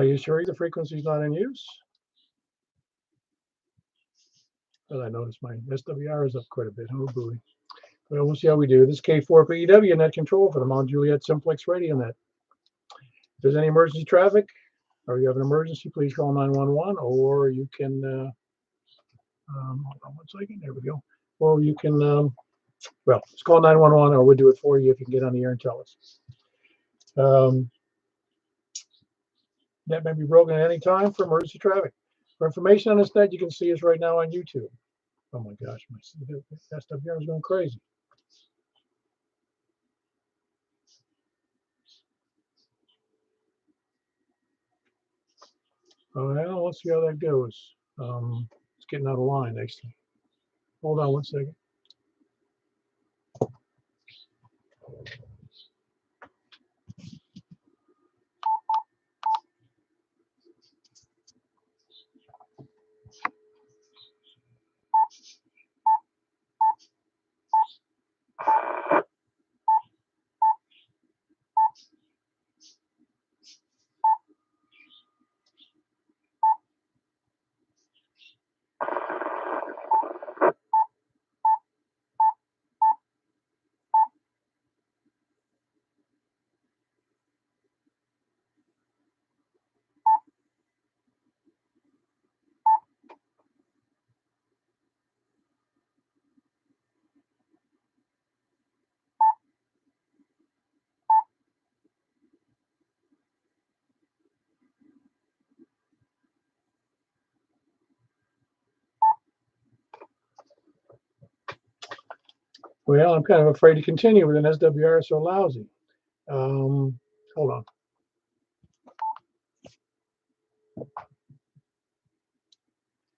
You sure the frequency is not in use? But I noticed my SWR is up quite a bit. Oh, boy. Well, we'll see how we do. This is K4PEW net control for the Mount Juliet Simplex Radio Net. If there's any emergency traffic or you have an emergency, please call 911, or you can, hold on 1 second, there we go. Or you can, well, just call 911 or we'll do it for you if you can get on the air and tell us. Net may be broken at any time for emergency traffic. For information on this net, you can see us right now on YouTube. Oh my gosh, my SWR is going crazy. Well, let's see how that goes. It's getting out of line, actually. Hold on 1 second. Well, I'm kind of afraid to continue with an SWR so lousy. Hold on.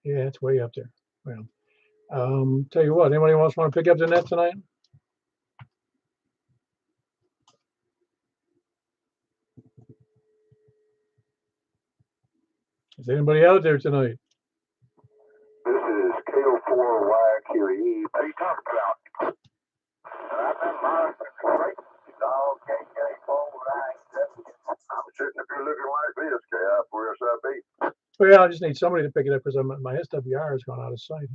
Yeah, it's way up there. Well, tell you what, anybody else want to pick up the net tonight? Is anybody out there tonight? This is KO4YQE. What are you talking about? I'm sitting if you're looking like this, KI4SIB. Well, yeah, I just need somebody to pick it up because my SWR has gone out of sight.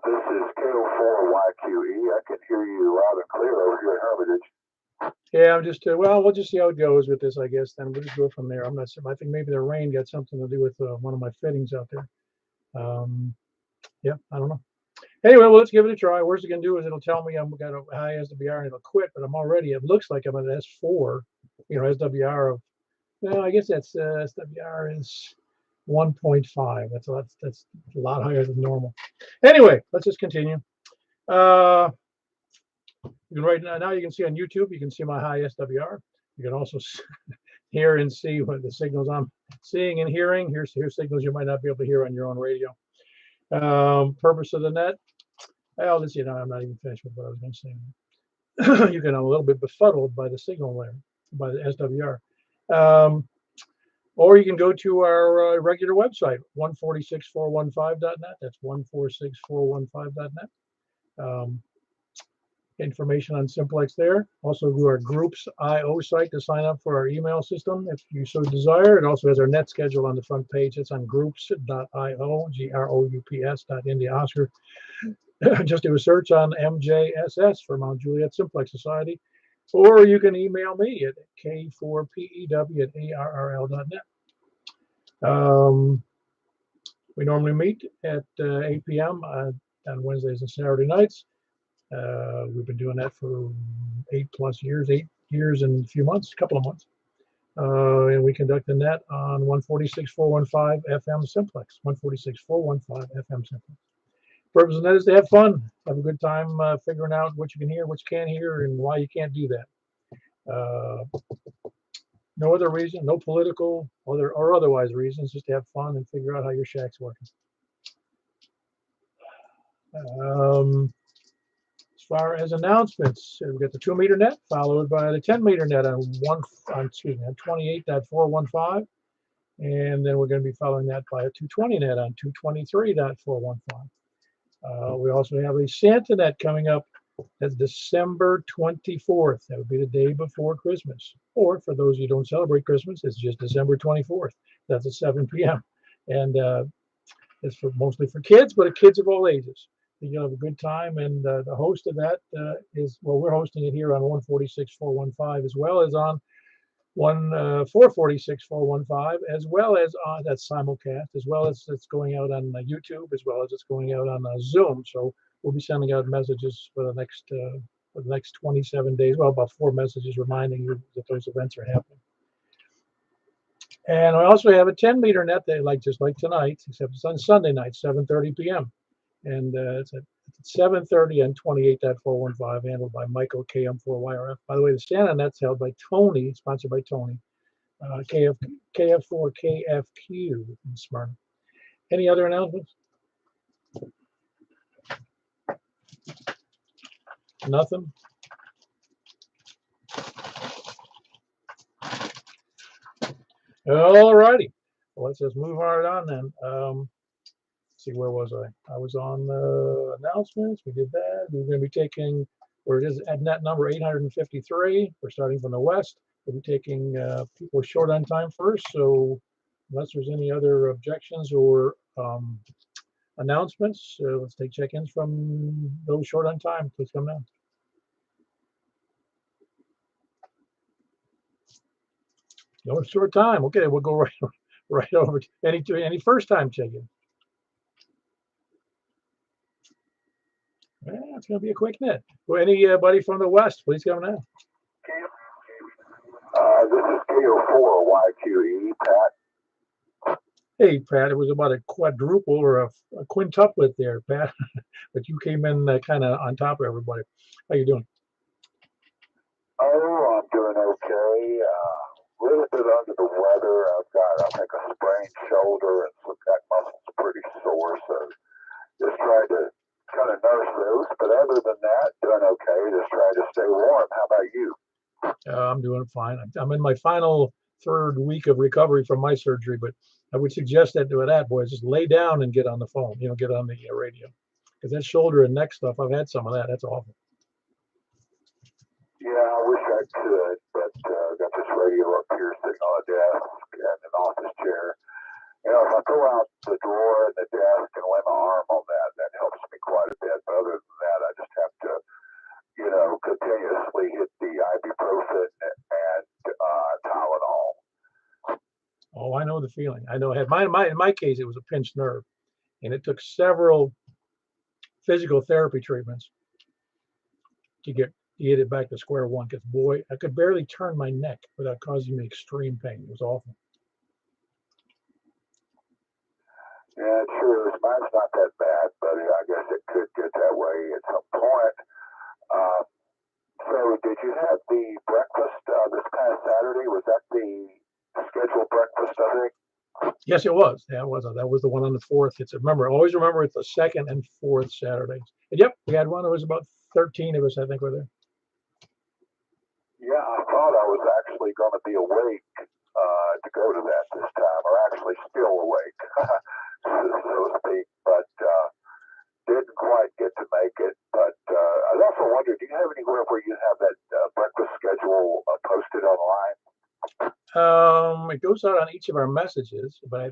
This is KO4YQE. I can hear you loud and clear over here at Hermitage. Yeah, I'm just, well, we'll just see how it goes with this, I guess. Then we'll just go from there. I'm not sure. I think maybe the rain got something to do with one of my fittings out there. Yeah, I don't know. Anyway, well, let's give it a try. Worst it can do is it'll tell me I've got a high SWR and it'll quit, but I'm already, it looks like I'm at an S4, you know, SWR of, well, I guess that's SWR is 1.5. That's a lot higher than normal. Anyway, let's just continue. You can right now you can see on YouTube, you can see my high SWR. You can also hear and see what the signals I'm seeing and hearing. Here's signals you might not be able to hear on your own radio. Purpose of the net. Well, this, you know, I'm not even finished with what I was going to say. You can a little bit befuddled by the signal there, by the SWR. Or you can go to our regular website, 146415.net. That's 146415.net. Information on Simplex there. Also go to our groups.io site to sign up for our email system if you so desire. It also has our net schedule on the front page. It's on groups.io, GROUPS.India Oscar. Just do a search on MJSS for Mount Juliet Simplex Society, or you can email me at k4pew@arrl.net. We normally meet at 8 p.m. On Wednesdays and Saturday nights. We've been doing that for 8 years and a few months, a couple of months. And we conduct the net on 146.415 FM Simplex, 146.415 FM Simplex. Purpose of that is to have fun, have a good time figuring out what you can hear, what you can't hear, and why you can't do that. No other reason, no political or otherwise reasons, just to have fun and figure out how your shack's working. As far as announcements, we've got the 2-meter net followed by the 10-meter net on 28.415. And then we're going to be following that by a 220 net on 223.415. We also have a Santa net coming up. That's December 24th. That would be the day before Christmas. Or for those who don't celebrate Christmas, it's just December 24th. That's at 7 p.m. And it's mostly for kids, but kids of all ages. You'll have a good time. And the host of that we're hosting it here on 146.415 as well as on 446.415, as well as on that simulcast, as well as it's going out on YouTube, as well as it's going out on Zoom. So we'll be sending out messages for the next 27 days. Well, about 4 messages reminding you that those events are happening. And I also have a 10-meter net that just like tonight, except it's on Sunday night, 7:30 p.m. And it's at 7:30 and 28.415, handled by Michael KM4YRF. By the way, the Santa net's held by Tony, sponsored by Tony, KF4KFQ in Smyrna. Any other announcements? Nothing? All righty. Well, let's just move right on then. See, where was I? I was on announcements. We did that. We're going to be taking, we're just at net number 853. We're starting from the west. We'll be taking people short on time first. So unless there's any other objections or announcements, let's take check-ins from those short on time. Please come down. No short time. Okay, we'll go right over to any first time check-in. Yeah, it's going to be a quick net. Well, anybody from the west, please come now. This is KO4YQE, Pat. Hey, Pat, it was about a quadruple or a quintuplet there, Pat. But you came in kind of on top of everybody. How you doing? Oh, I'm doing okay. A little bit under the weather. I've got, I think, a sprained shoulder and some neck muscles pretty sore. So just trying to kind of nurse those. But other than that, doing okay. Just trying to stay warm. How about you? I'm doing fine. I'm in my final 3rd week of recovery from my surgery, but I would suggest that to that, boys, just lay down and get on the phone, get on the radio. Because that shoulder and neck stuff, I've had some of that. That's awful. Yeah, I wish I could, but I've got this radio up here sitting on a desk and an office chair. If I go out the door and the desk and lay my arm on that, that helps me quite a bit. But other than that, I just have to, continuously hit the ibuprofen and Tylenol. Oh, I know the feeling. I know. In my case, it was a pinched nerve, and it took several physical therapy treatments to get it back to square one. Because boy, I could barely turn my neck without causing me extreme pain. It was awful. Yeah, it sure is. Mine's not that bad, but I guess it could get that way at some point. So did you have the breakfast this past Saturday? Was that the scheduled breakfast, I think? Yes, it was. Yeah, it was. That was the one on the 4th. Always remember it's the 2nd and 4th Saturdays. And yep, we had one. It was about 13 of us, I think, were there. Yeah, I thought I was actually going to be awake to go to that this time, or actually still awake, so to speak, but didn't quite get to make it. But I also wondered, do you have anywhere where you have that breakfast schedule posted online? It goes out on each of our messages, but I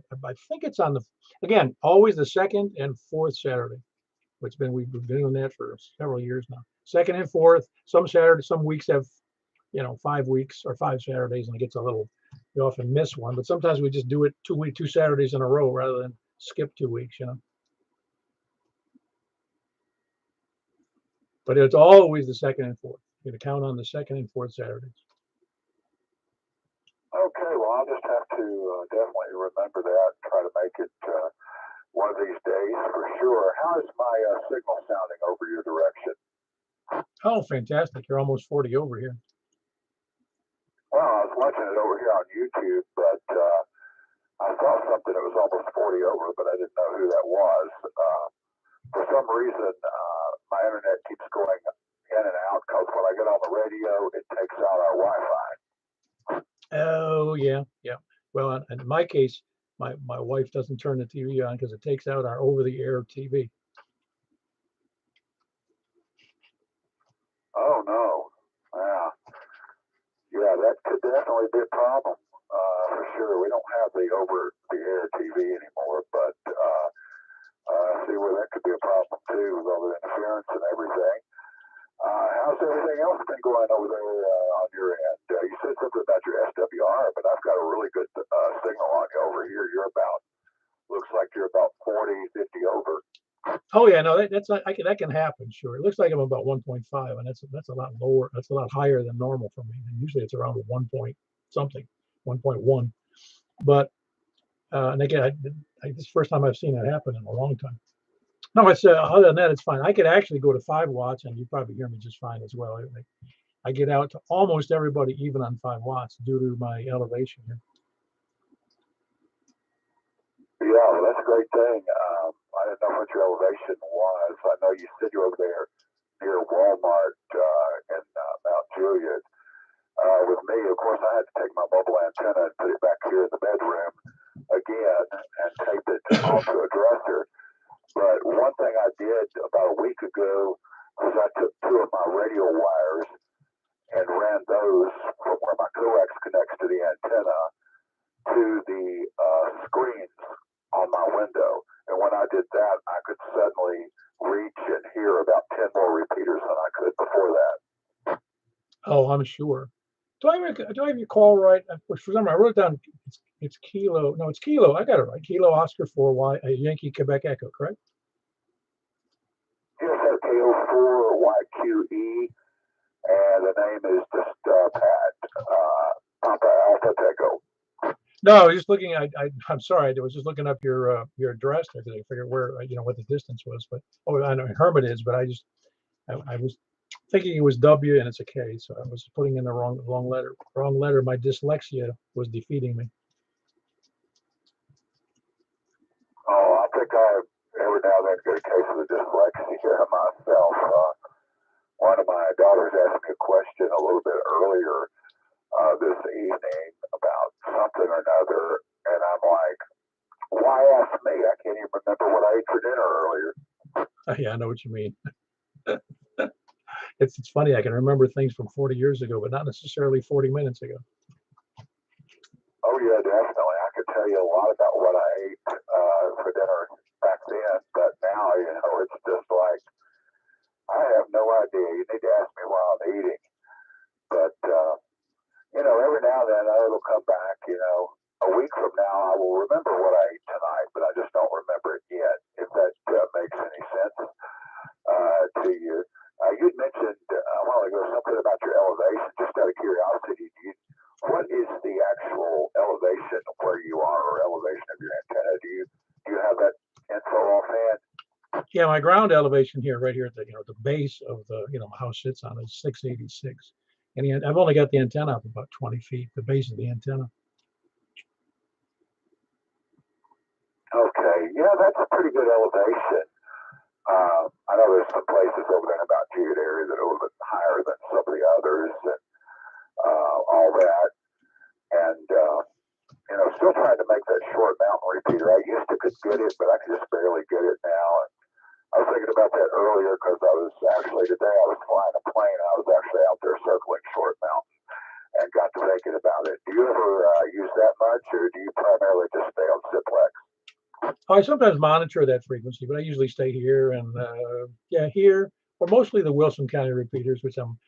think it's on always the 2nd and 4th Saturday. We've been doing that for several years now. 2nd and 4th. Some Saturdays, some weeks have 5 weeks or 5 Saturdays, and it gets we often miss one. But sometimes we just do it 2 Saturdays in a row rather than skip 2 weeks. But it's always the 2nd and 4th. You're going to count on the 2nd and 4th Saturdays. Okay, well, I'll just have to definitely remember that and try to make it one of these days for sure. How is my signal sounding over your direction? Oh, fantastic. You're almost 40 over here. Well, I was watching it over here on YouTube, but I saw something that was almost 40 over, but I didn't know who that was. For some reason, my internet keeps going in and out because when I get on the radio, it takes out our Wi-Fi. Oh yeah, yeah. Well, in my case, my wife doesn't turn the TV on because it takes out our over-the-air TV. Oh no, yeah, yeah, that could definitely be a problem for sure. We don't have the over-the-air TV anymore, but see where that could be a problem too with all the interference and everything. How's everything else been going over there on your end? You said something about your SWR, but I've got a really good signal on you over here. Looks like you're about 40, 50 over. Oh yeah, no, that's not, that can happen. Sure, it looks like I'm about 1.5, and that's a lot lower. That's a lot higher than normal for me. And usually it's around 1 point something, 1.1. But and again, this is the first time I've seen that happen in a long time. No, it's other than that, it's fine. I could actually go to 5 watts, and you probably hear me just fine as well. I get out to almost everybody even on 5 watts due to my elevation here. Yeah, well, that's a great thing. I didn't know what your elevation was. I know you said you're over there near Walmart in Mount Juliet. With me, of course, I had to take my mobile antenna and put it back here in the bedroom again and tape it onto a dresser. But one thing I did about a week ago was I took 2 of my radio wires and ran those from where my coax connects to the antenna to the screens on my window. And when I did that, I could suddenly reach and hear about 10 more repeaters than I could before that. Oh, I'm sure. Do I have your call right? For some reason, I wrote down it's Kilo. No, it's Kilo. I got it right. Kilo Oscar 4 Yankee Quebec Echo, correct? Yes, sir. KO4YQE, and the name is just Pat, Papa Alpha Teco. No, I was just looking. I'm sorry. I was just looking up your address there because I figured where what the distance was. But I know Hermitage, but I was thinking it was W and it's a K, so I was putting in the wrong letter. Wrong letter. My dyslexia was defeating me. Oh, I think I every now and then get a case of the dyslexia myself. One of my daughters asked me a question a little bit earlier this evening about something or another, and I'm like, why ask me? I can't even remember what I ate for dinner earlier. Yeah, I know what you mean. It's funny. I can remember things from 40 years ago, but not necessarily 40 minutes ago. Oh yeah, definitely. I could tell you a lot about what I ate for dinner back then, but now it's just like I have no idea. You need to ask me while I'm eating. But every now and then it'll come back. A week from now I will remember what I ate tonight, but I just don't remember it yet. If that makes any sense to you. You'd mentioned a while ago something about your elevation. Just out of curiosity, what is the actual elevation of where you are, or elevation of your antenna? Do you have that info offhand? Yeah, my ground elevation here, right here at the base of the my house sits on is 686, and I've only got the antenna up about 20 feet. The base of the antenna. Okay, yeah, that's a pretty good elevation. I know there's some places over there in the Mount Juliet area that are a little bit higher than some of the others, and all that. And still trying to make that short mountain repeater. I used to could get it, but I can just barely get it now. And I was thinking about that earlier because today I was flying a plane. I was actually out there circling Short Mountain and got to thinking about it. Do you ever use that much, or do you primarily just stay on Simplex? I sometimes monitor that frequency, but I usually stay here and here, or mostly the Wilson County repeaters, which I'm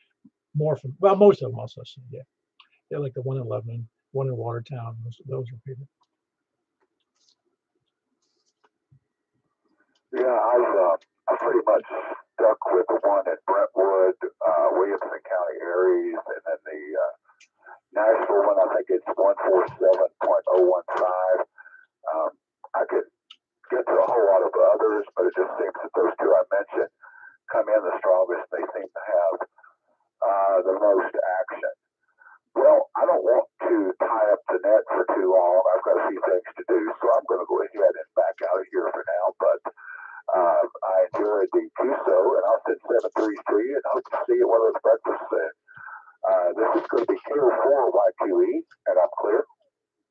more from. Well, most of them also say, yeah. They're like the one in Lebanon, one in Watertown, those repeaters. Yeah, I pretty much stuck with the one in Brentwood, Williamson County Aries, and then the Nashville one. I think it's 147.015. I could get to a whole lot of others, but it just seems that those 2 I mentioned come in the strongest. They seem to have the most action. Well, I don't want to tie up the net for too long. I've got a few things to do, so I'm going to go ahead and back out of here for now. But I enjoyed the QSO, and I'll send 733 and hope to see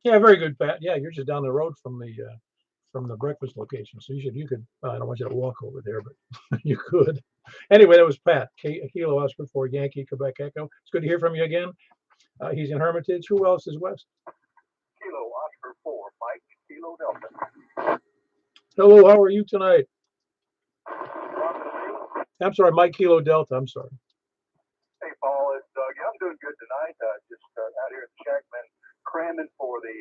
Yeah, very good, Pat. Yeah, you're just down the road from the breakfast location, so you could. I don't want you to walk over there, but you could. Anyway, that was Pat. Kilo Oscar for Yankee Quebec Echo. It's good to hear from you again. He's in Hermitage. Who else is west? Kilo Oscar 4, Mike Kilo Delta. Hello, how are you tonight? Ron, I'm sorry, Mike Kilo Delta. I'm sorry. hey, Paul, it's Doug. Yeah, I'm doing good tonight. Just out here at Shackman cramming for the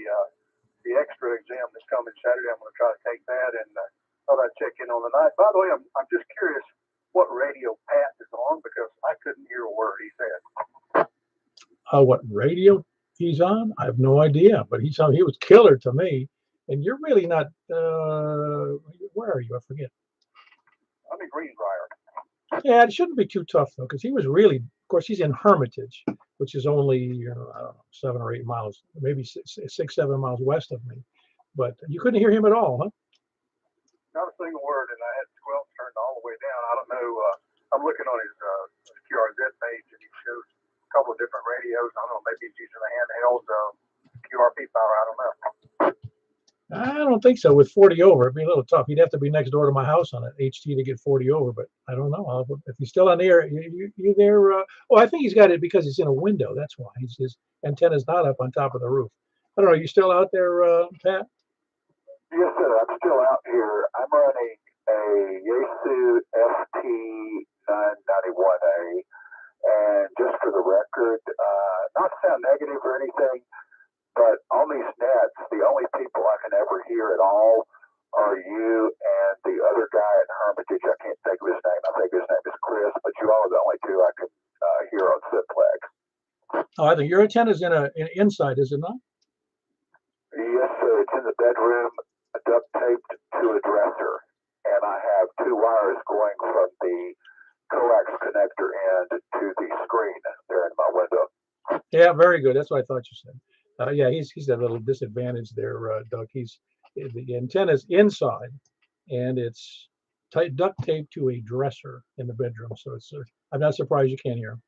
extra exam that's coming Saturday. I'm going to try to take that, and thought I'd check in on the night. By the way, I'm just curious what radio Pat is on because I couldn't hear a word he said. What radio he's on? I have no idea, but he was killer to me. And you're really not. Where are you? I forget. I'm in Greenbrier. Yeah, it shouldn't be too tough though, because he was really. Of course, he's in Hermitage, which is only I don't know 7 or 8 miles, maybe 6, 7 miles west of me. But you couldn't hear him at all, huh? Not a single word, and I had squelch turned all the way down. I don't know. I'm looking on his QRZ page, and he shows a couple of different radios. I don't know. Maybe he's using a handheld QRP power. I don't know. I don't think so. With 40 over, it'd be a little tough. He'd have to be next door to my house on an HT to get 40 over. But I don't know if he's still on the air. You there? Oh, I think he's got it because he's in a window. That's why his antenna's not up on top of the roof. I don't know. Are you still out there, Pat? Yes, sir. I'm still out here. I'm running a Yaesu FT991A, and just for the record, not to sound negative or anything, but on these nets, the only people I can ever hear at all are you and the other guy at Hermitage. I can't think of his name. I think his name is Chris, but you all are the only two I can hear on Simplex. Oh, I think your antenna's inside, is it not? Yes, sir. It's in the bedroom, duct taped to a dresser, and I have 2 wires going from the coax connector end to the screen there in my window. Yeah, very good. That's what I thought you said. Yeah, he's at a little disadvantage there, Doug. The antenna's inside, and it's duct taped to a dresser in the bedroom. So it's. I'm not surprised you can't hear him.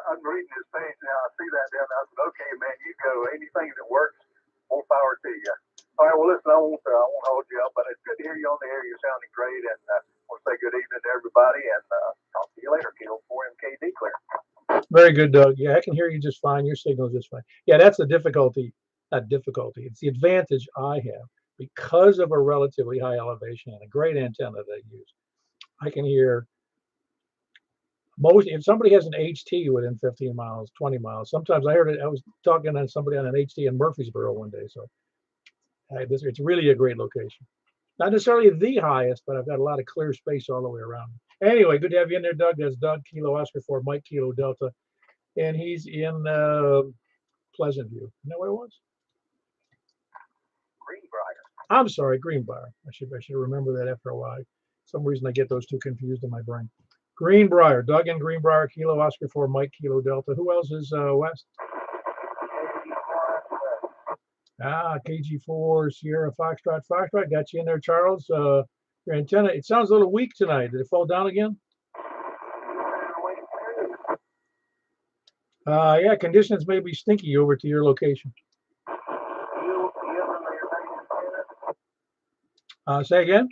I'm reading his page now. I see that down there. I said, "Okay, man, you go. Anything that works, more power to you." All right. Well, listen, I won't hold you up, but it's good to hear you on the air. You're sounding great, and we'll say good evening to everybody, and talk to you later. Kilo 4MKD clear. Very good, Doug. Yeah, I can hear you just fine. Your signal's just fine. Yeah, that's the difficulty. Not difficulty. It's the advantage I have because of a relatively high elevation and a great antenna that I use. I can hear most. If somebody has an HT within 15 miles, 20 miles. Sometimes I heard it. I was talking to somebody on an HT in Murfreesboro one day. So it's really a great location. Not necessarily the highest, but I've got a lot of clear space all the way around. Anyway, good to have you in there, Doug. That's Doug Kilo Oscar for Mike Kilo Delta. And he's in Pleasant View. You know what it was? Greenbrier. I'm sorry, Greenbrier. I should remember that after a while. For some reason I get those two confused in my brain. Greenbrier, Doug in Greenbrier, Kilo Oscar for Mike Kilo Delta. Who else is west? KG4 Sierra Foxtrot. Got you in there, Charles. Your antenna, it sounds a little weak tonight. Did it fall down again? Yeah, conditions may be stinky over to your location. Say again?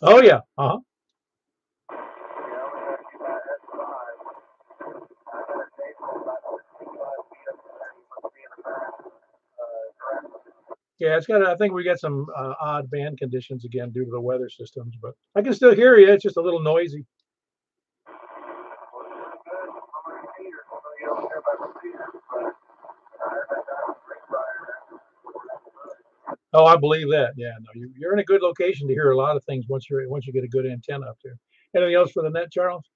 Oh, yeah. Uh-huh. Yeah, it's got. I think we got some odd band conditions again due to the weather systems, but I can still hear you. It's just a little noisy. Oh, I believe that. Yeah, no, you're in a good location to hear a lot of things once you get a good antenna up there. Anything else for the net, Charles?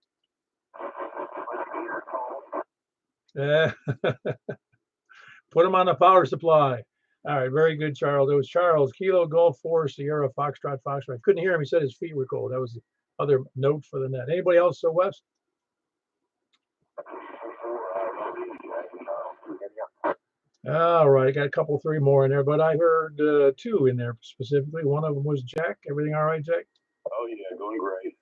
Put them on the power supply. All right, very good, Charles. It was Charles, Kilo Golf 4 Sierra Foxtrot. Couldn't hear him. He said his feet were cold. That was the other note for the net. Anybody else, West? All right, I got a couple, 3 more in there, but I heard 2 in there specifically. One of them was Jack. Everything all right, Jack? Oh, yeah, going great.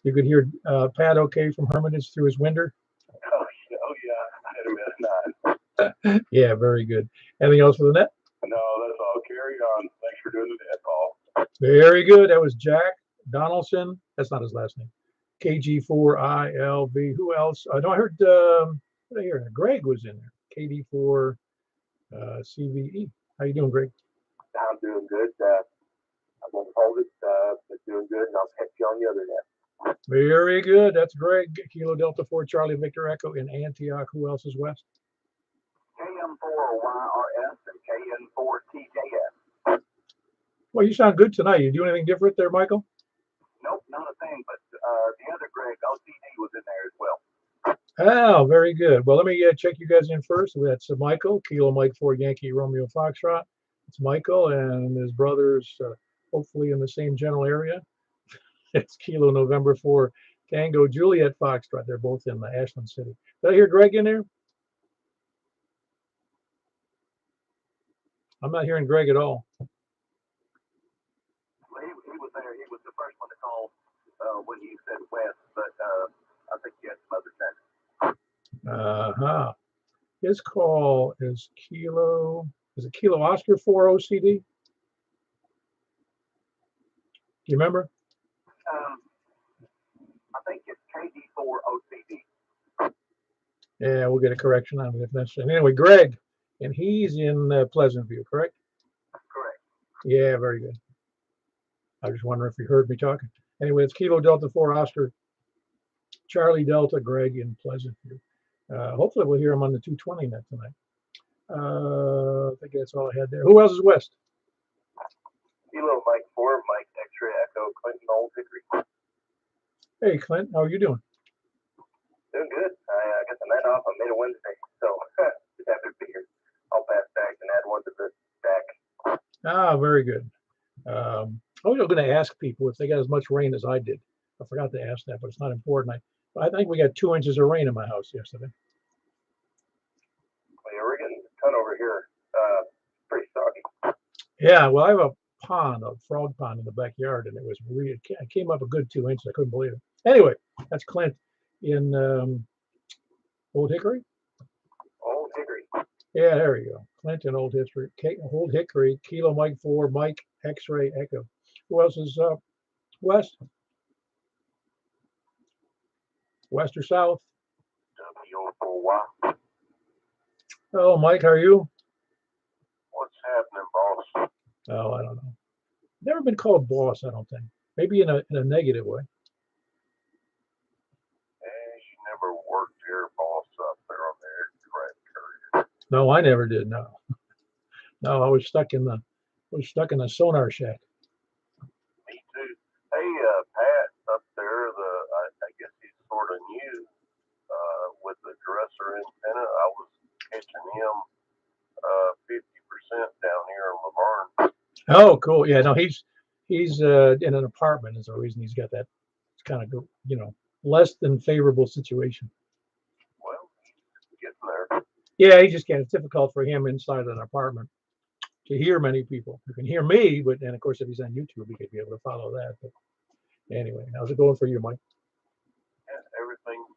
You could hear Pat okay from Hermitage through his window? Oh, yeah. minute 9. Yeah, very good. Anything else for the net? No, that's all. Carry on. Thanks for doing the net, Paul. Very good. That was Jack Donaldson. That's not his last name. KG4ILV. Who else? No, I heard. What did I hear? Greg was in there. KD4 CVE. How you doing, Greg? I'm doing good. I won't hold it, but doing good, and I'll catch you on the other net. Very good. That's Greg. Kilo Delta 4 Charlie Victor Echo in Antioch. Who else is west? KM4YRS and KN4TJS. Well, you sound good tonight. You do anything different there, Michael? Nope, not a thing, but the other Greg, OCD, was in there as well. Oh, very good. Well, let me check you guys in first. That's Michael, Kilo Mike 4 Yankee Romeo Foxtrot. It's Michael and his brothers, hopefully in the same general area. It's Kilo November 4 Tango Juliet Foxtrot. They're both in Ashland City. Did I hear Greg in there? I'm not hearing Greg at all. Well, he was there. He was the first one to call when you said west, but I think you had some other center. His call is Kilo. Is it Kilo Oscar 4 OCD? Do you remember? I think it's KD4 OCD. Yeah, we'll get a correction on it if necessary. Anyway, Greg, and he's in Pleasant View, correct? Correct. Yeah, very good. I was just wondering if you heard me talking. Anyway, it's Kilo Delta 4 Oscar Charlie Delta Greg in Pleasant View. Hopefully we'll hear him on the 220 net tonight. I think that's all I had there. Who else is west? Kilo Mike 4, Mike X-Ray Echo, Clinton Old Hickory. Hey, Clint, how are you doing? Doing good. I got the net off on mid Wednesday, so just happy to be here. I'll pass back and add one to the stack. Ah, very good. I was going to ask people if they got as much rain as I did. I forgot to ask that, but it's not important. I think we got 2 inches of rain in my house yesterday. Well, yeah, we're getting a ton over here. Pretty soggy. Yeah, well, I have a pond, a frog pond in the backyard, and it was really, it came up a good 2 inches. I couldn't believe it. Anyway, that's Clint in Old Hickory. Old Hickory. Yeah, there you go. Clint in Old Hickory. Old Hickory. Kilo Mike 4 Mike X-Ray Echo. Who else is west? West or south? W4Y. Oh, Mike, how are you? What's happening, boss? Oh, I don't know. Never been called boss, I don't think. Maybe in a negative way. You never worked your boss up there on the aircraft carrier. No, I never did. No, no, I was stuck in the sonar shack. Me too. Hey, Pat up there, I guess he's sort of new with the dresser antenna. I was catching him 50% down here in Laverne. Oh, cool. Yeah, no, he's in an apartment is the reason he's got that kind of, less than favorable situation. Well, he's getting there. Yeah, he just can't. It's difficult for him inside an apartment to hear many people. You can hear me, but and of course if he's on YouTube, he could be able to follow that. But anyway, how's it going for you, Mike? Yeah, everything's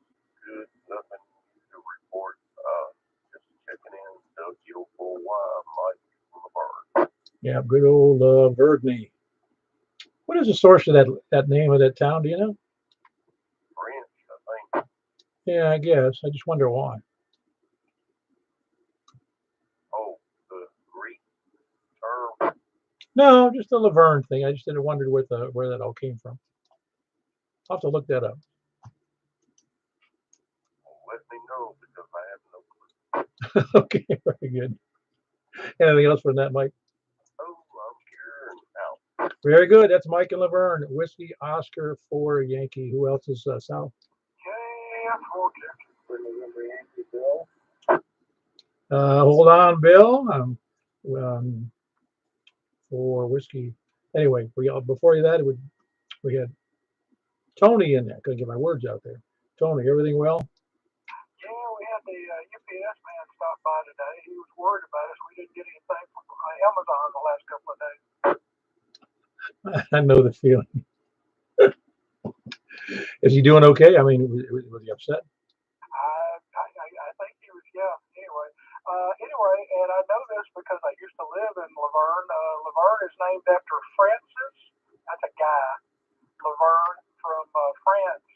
good. Nothing to report. Just checking in. W4Y, Mike Laverne. Yeah, good old Verdney. What is the source of that name of that town? Do you know? French, I think. Yeah, I guess. I just wonder why. Oh, the Greek term. No, just the Laverne thing. I just wondered where that all came from. I'll have to look that up. Let me know because I have no clue. Okay, very good. Anything else for that, Mike? Oh, I'm here and out. Very good. That's Mike and Laverne. Whiskey Oscar 4 Yankee. Who else is south? Yankee Bill. Hold on, Bill. For whiskey. Anyway, before that, we had Tony in there. Couldn't get my words out there. Tony, everything well? Yeah, we had the UPS man stop by today. He was worried about us. We didn't get anything from Amazon the last couple of days. I know the feeling. Is he doing okay? I mean, was he upset? I think he was, yeah, is because I used to live in Laverne. Laverne is named after Francis. That's a guy, Laverne from France.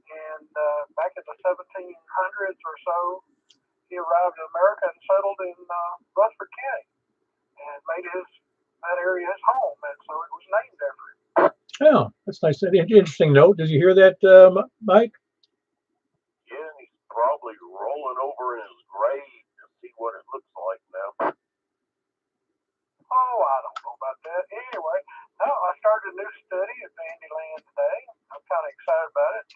And back in the 1700s or so, he arrived in America and settled in Rutherford County and made that area his home, and so it was named after him. Oh, that's nice. Interesting note. Did you hear that, Mike? Yeah, he's probably rolling over in his grave to see what it looks like now. Oh, I don't know about that. Anyway, I started a new study at Vandyland today. I'm kind of excited about it.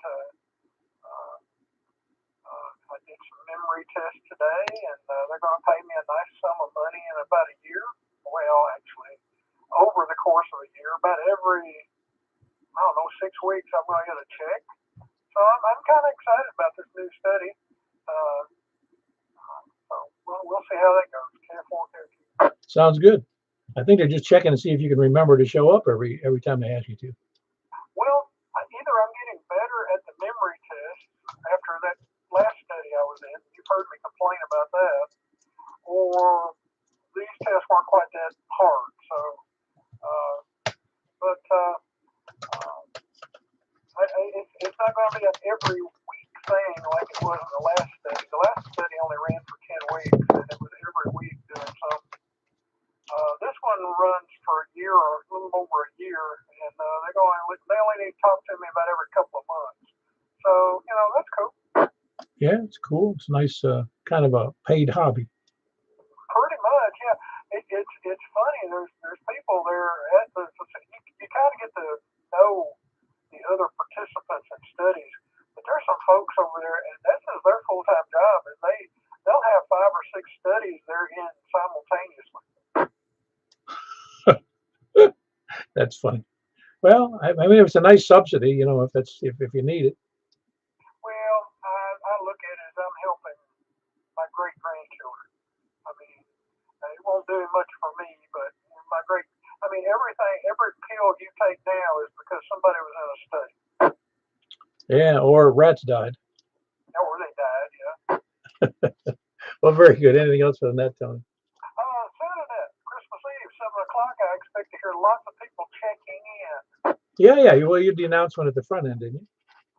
I did some memory tests today, and they're going to pay me a nice sum of money in about a year. Well, actually, over the course of a year, about every, 6 weeks, I'm going to get a check. So I'm kind of excited about this new study. So we'll see how that goes. K4, Sounds good. I think they're just checking to see if you can remember to show up every time they ask you to. Well, either I'm getting better at the memory test after that last study I was in. You've heard me complain about that. Or these tests weren't quite that hard. So, it's not going to be an every week thing like it was in the last study. The last study only ran for 10 weeks, and it was every week doing something. This one runs for a year or a little over a year, and they only need to talk to me about every couple of months. So, that's cool. Yeah, it's cool. It's nice, kind of a paid hobby. Pretty much, yeah. It's funny. There's people there at the you kind of get to know the other participants in studies, but there's some folks over there, and this is their full-time job, and they'll have 5 or 6 studies they're in simultaneously. That's funny. Well, I mean, it's a nice subsidy, if you need it. Well, I look at it as I'm helping my great-grandchildren. I mean, it won't do much for me, but every pill you take now is because somebody was in a study. Yeah, or rats died. Or they died, yeah. Well, very good. Anything else for the net, Tony? Saturday, Christmas Eve, 7 o'clock, I expect to hear lots of people checking in. Yeah. Well, you did the announcement at the front end, didn't you?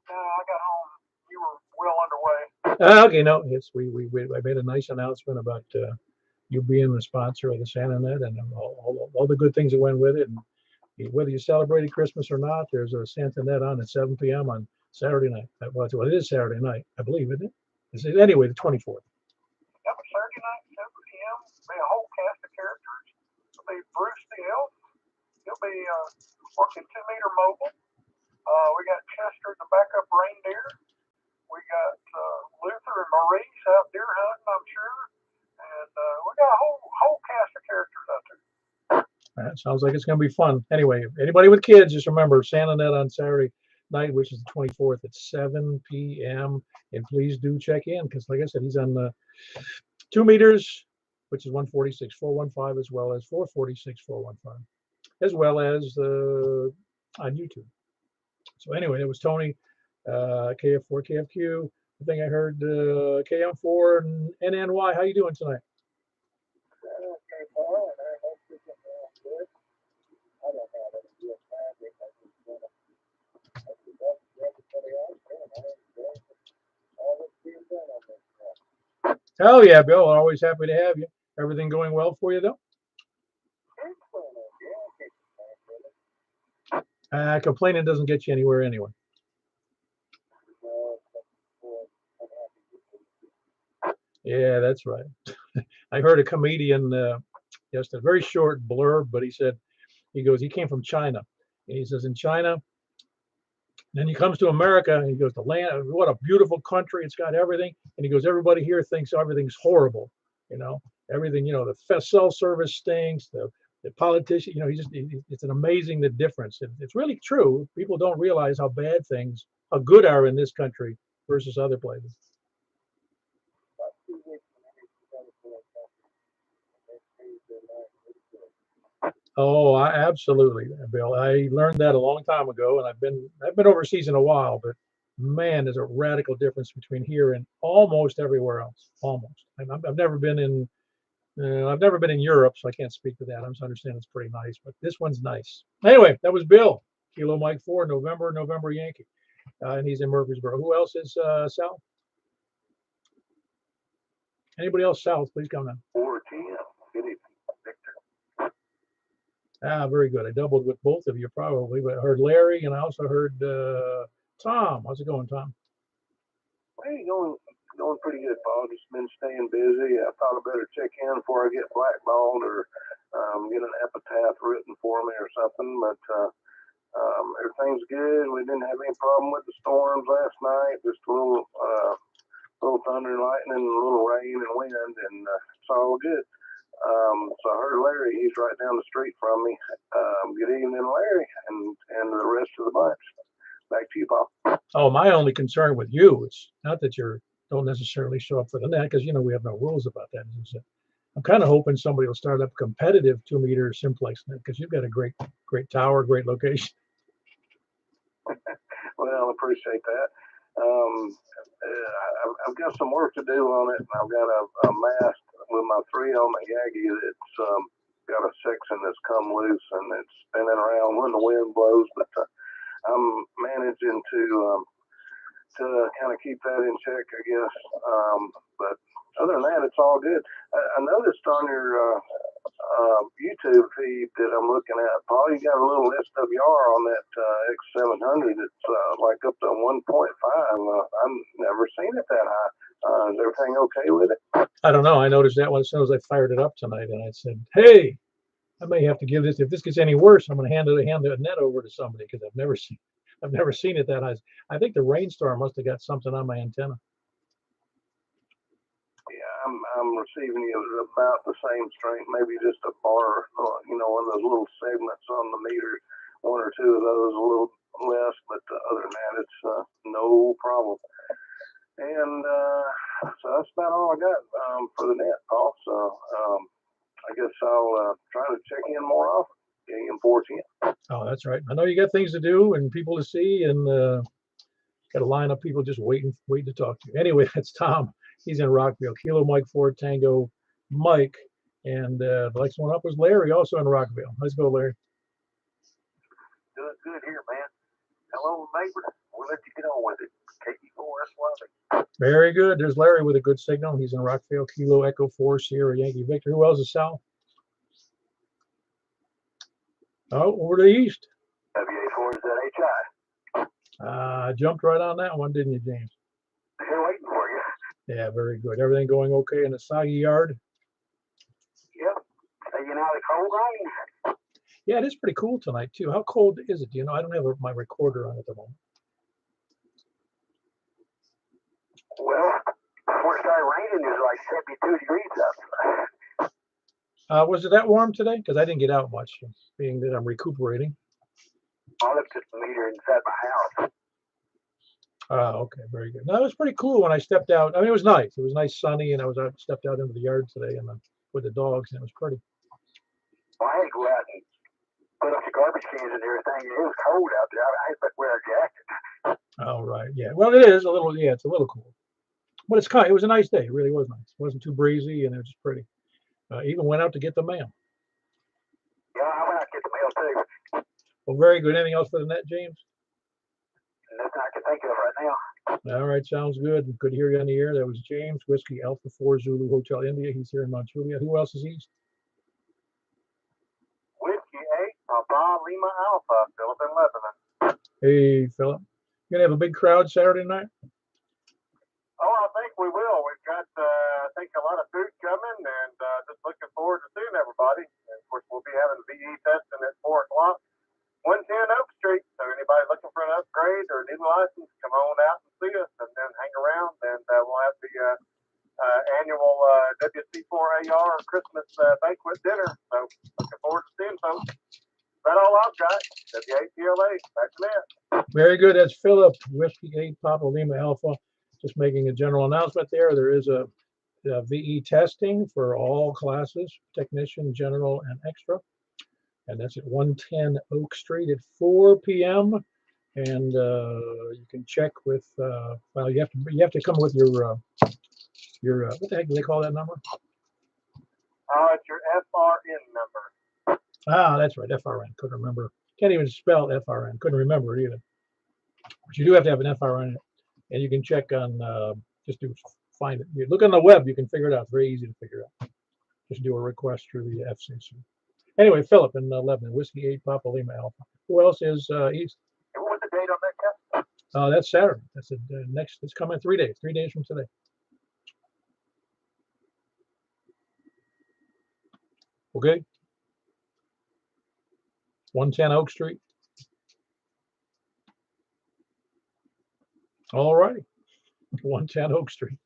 No, I got home. You were well underway. Okay, no, yes, I made a nice announcement about you being the sponsor of the Santa Net and all the good things that went with it. And whether you celebrated Christmas or not, there's a Santa Net on at 7 p.m. on Saturday night. Well, it is Saturday night, I believe, isn't it? Anyway, the 24th. Yep, Saturday night, 7 p.m. There'll be a whole cast of characters. There'll be Bruce the Elf. He'll be working 2-meter mobile. We got Chester the backup reindeer. We got Luther and Maurice out deer hunting, I'm sure. And we got a whole cast of characters out there. That sounds like it's going to be fun. Anyway, anybody with kids, just remember Santa Net on Saturday night, which is the 24th at 7 p.m. And please do check in because, like I said, he's on 2 meters, which is 146,415, as well as 446,415, as well as on YouTube. So anyway, it was Tony, KF4, KFQ. I think I heard KM4 and NNY. How you doing tonight? Oh yeah, Bill. Always happy to have you. Everything going well for you though? Complaining doesn't get you anywhere anyway. Yeah, that's right. I heard a comedian just a very short blurb, but he came from China. And he says in China, then he comes to America and he goes, the land, what a beautiful country. It's got everything. And he goes, everybody here thinks everything's horrible. Everything, the cell service stinks, the politician, it's an amazing, the difference. It's really true. People don't realize how good are in this country versus other places. Oh, absolutely, Bill. I learned that a long time ago, and I've been overseas in a while, but man, there's a radical difference between here and almost everywhere else. Almost. I've never been in I've never been in Europe, so I can't speak to that. I just understand it's pretty nice, but this one's nice. Anyway, that was Bill, Kilo Mike 4, November Yankee, and he's in Murfreesboro. Who else is Sal? Anybody else south? Please come in. 410. Good evening, Victor. Ah, very good. I doubled with both of you probably, but I heard Larry and I also heard Tom. How's it going, Tom? Hey, going pretty good, Paul. Just been staying busy. I thought I better check in before I get blackballed or get an epitaph written for me or something. But everything's good. We didn't have any problem with the storms last night. Just a little thunder and lightning, a little rain and wind, and it's all good. So I heard Larry. He's right down the street from me. Good evening, Larry, and the rest of the bunch. Back to you, Paul. Oh, my only concern with you is not that you don't necessarily show up for the net, because we have no rules about that. I'm kind of hoping somebody will start up a competitive 2-meter Simplex net, because you've got a great tower, great location. Well, I appreciate that. I've got some work to do on it, and I've got a mast with my 3 on the Yagi that's got a section that's come loose and it's spinning around when the wind blows, but I'm managing to kind of keep that in check, I guess. But other than that, it's all good. I noticed on your YouTube feed that I'm looking at, Paul, you got a little SWR on that X700. It's like up to 1.5. I've never seen it that high. Is everything okay with it? I don't know. I noticed that one as soon as I fired it up tonight, and I said, "Hey, I may have to give this. If this gets any worse, I'm going to hand the net over to somebody, because I've never seen it that high." I think the rainstorm must have got something on my antenna. Yeah, I'm receiving it about the same strength, maybe just a bar, one of those little segments on the meter, 1 or 2 of those, a little less, but other than that, it's no problem. And so that's about all I got for the net, Paul. So I guess I'll try to check in more often. AM 410. Oh, that's right. I know you got things to do and people to see, and got a line of people just waiting to talk to you. Anyway, that's Tom. He's in Rockville. Kilo Mike 4 Tango Mike. And the next one up was Larry, also in Rockville. Let's go, Larry. Doing good here, man. Hello, neighbor. We'll let you get on with it. KE4SYV. Very good. There's Larry with a good signal. He's in Rockville. Kilo Echo 4 Sierra Yankee Victor. Who else is Sal? Oh, over to the east. WA4ZHI. Jumped right on that one, didn't you, James? Here waiting for you. Yeah, very good. Everything going okay in the soggy yard? Yep. Staying out of cold rain. Yeah, it is pretty cool tonight, too. How cold is it? Do you know? I don't have my recorder on at the moment. Well, before it started raining, it was like 72 degrees up. Was it that warm today? Because I didn't get out much, being that I'm recuperating. I looked at the meter inside my house. Okay, very good. No, it was pretty cool when I stepped out. I mean, it was nice. It was nice, sunny, and I stepped out into the yard today and with the dogs, and it was pretty. Well, I had to go out and put up the garbage cans and everything. It was cold out there. I had to wear a jacket. Oh, right. Yeah. Well, it is a little. Yeah, it's a little cool, but it's kind. It was a nice day. It really was nice. It wasn't too breezy, and it was just pretty. Even went out to get the mail. Yeah, I went out to get the mail too. Well, very good. Anything else for the net, James? Nothing I can think of right now. All right, sounds good. Good to hear you on the air. That was James, Whiskey Alpha 4 Zulu Hotel India. He's here in Mount Juliet. Who else is east? Whiskey 8, Papa Lima Alpha, Philip in Lebanon. Hey, Philip. You gonna have a big crowd Saturday night? Oh, I think we will. We've got, I think, a lot of food coming, and just looking forward to seeing everybody. And of course, we'll be having VE testing at 4 o'clock, 110 Oak Street. So anybody looking for an upgrade or need a license, come on out and see us, and then hang around. And we'll have the annual WC4AR Christmas banquet dinner. So looking forward to seeing folks. That's all I've got. WAPLA, back to that. Very good. That's Philip, Whiskey 8 Papa Lima Alpha. Just making a general announcement there. There is a VE testing for all classes, technician, general, and extra. And that's at 110 Oak Street at 4 p.m. And you can check with, well, you have to come with your what the heck do they call that number? Oh, it's your FRN number. Ah, that's right, FRN. Couldn't remember. Can't even spell FRN. Couldn't remember it either. But you do have to have an FRN, and you can check on find it. You look on the web, you can figure it out. It's very easy to figure out. Just do a request through the FCC. Anyway, Philip in Lebanon, Whiskey 8 Papa Lima Alpha. Who else is east? And what was the date on that, Jeff? That's Saturday. That's the next. It's coming 3 days. 3 days from today. Okay. 110 Oak Street. All righty. 110 Oak Street.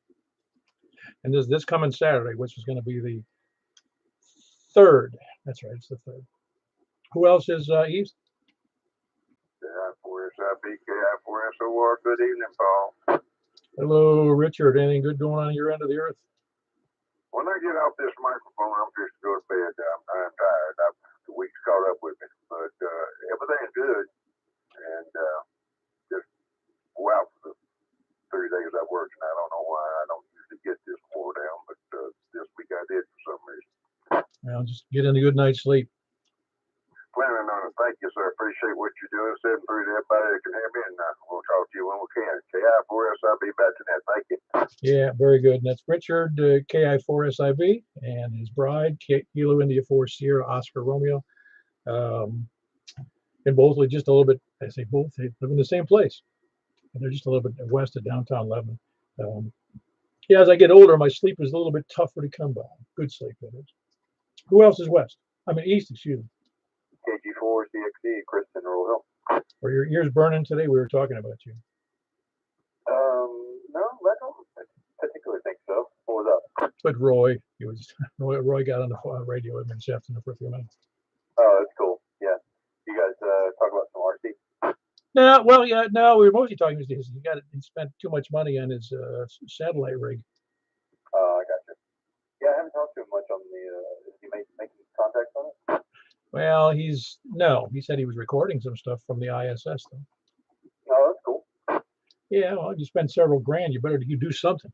And this coming Saturday, which is going to be the 3rd. That's right. It's the 3rd. Who else is east? KI4SIB, KI4SOR. Good evening, Paul. Hello, Richard. Anything good going on your end of the earth? When I get off this microphone, I'm just to go to bed. I'm tired. The week's caught up with me, but everything's good. And just wow, for the 3 days I worked, and I don't know why I don't usually get this wore down, but this week I did for some reason. Well, just get in a good night's sleep. Planning on it. Thank you, sir. Appreciate what you're doing. 7-3 to everybody that can hear me, and we'll talk to you when we can. KI4SIB back to that. Thank you. Yeah, very good. And that's Richard, KI4SIB, and his bride, Kilo India 4 Sierra Oscar Romeo. And both live just a little bit, I say both, they live in the same place. And they're just a little bit west of downtown Lebanon. Yeah, as I get older, my sleep is a little bit tougher to come by. Good sleep, that is. Who else is west? I mean, east, excuse me. KG4 CXE, Kristen Royal. Are your ears burning today? We were talking about you. No, I don't particularly think so. What was up? But Roy got on the radio with me this afternoon for a few minutes. Oh, that's cool. Yeah. You guys talk about some RC? No, well, yeah, no, we were mostly talking about this. He spent too much money on his satellite rig. Oh, I got you. Yeah, I haven't talked to him much on the. Is he making contacts on it? Well, he said he was recording some stuff from the ISS though. Oh, that's cool. Yeah, well, you spend several grand, you better do something.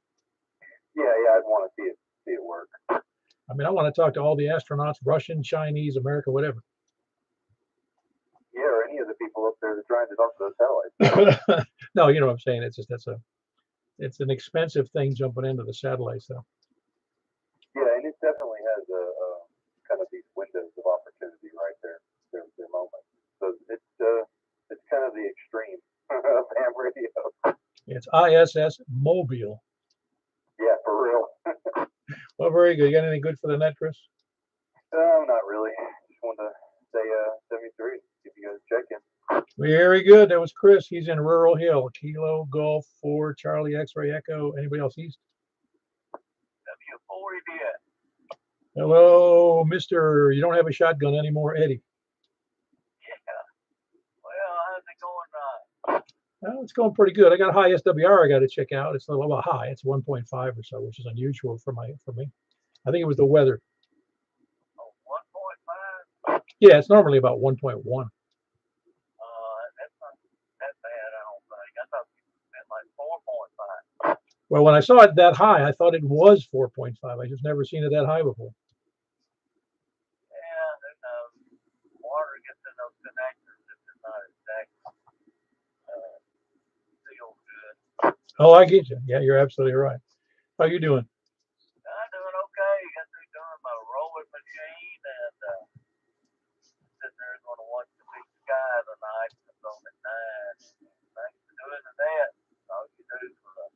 Yeah, I'd want to see it work. I mean, I want to talk to all the astronauts, Russian, Chinese, America, whatever. Yeah, or any of the people up there that trying to talk to those satellites. No, you know what I'm saying. It's just it's an expensive thing jumping into the satellites though. Yeah, and it definitely has a kind of these windows of opportunity right there. Their moment. So it's kind of the extreme of ham radio. It's ISS Mobile. Yeah, for real. Well, very good. You got anything good for the net, Chris? No, not really. Just wanted to say 73. If you guys check in. Very good. That was Chris. He's in Rural Hill. Kilo Golf 4 Charlie X-Ray Echo. Anybody else east? W4 did. Hello, Mr. You don't have a shotgun anymore, Eddie. Yeah. Well, how's it going? Well, it's going pretty good. I got a high SWR I got to check out. It's a little high. It's 1.5 or so, which is unusual for me. I think it was the weather. Oh, 1.5? Yeah, it's normally about 1.1. That's not that bad, I don't think. I thought you meant like 4.5. Well, when I saw it that high, I thought it was 4.5. I just never seen it that high before. Yeah, then water gets in those connectors if it's not exactly sealed good. Oh, I get you. Yeah, you're absolutely right. How you doing? I'm doing okay. Got through doing my rolling machine and sitting there going to watch the big sky tonight. It's on at 9. Thanks for doing that. All you do for the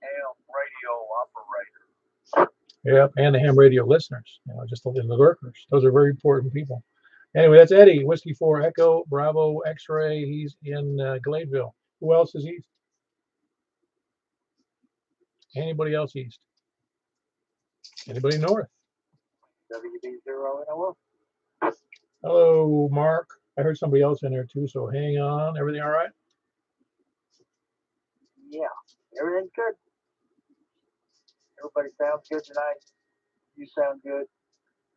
ham radio operator. Yep, and the ham radio listeners. Just the lurkers. Those are very important people. Anyway, that's Eddie, Whiskey 4 Echo Bravo X-Ray. He's in Gladeville. Who else is east? Anybody else east? Anybody north? WB0 Hello, Mark. I heard somebody else in there too, so hang on. Everything all right? Yeah, everything's good. Everybody sounds good tonight. You sound good.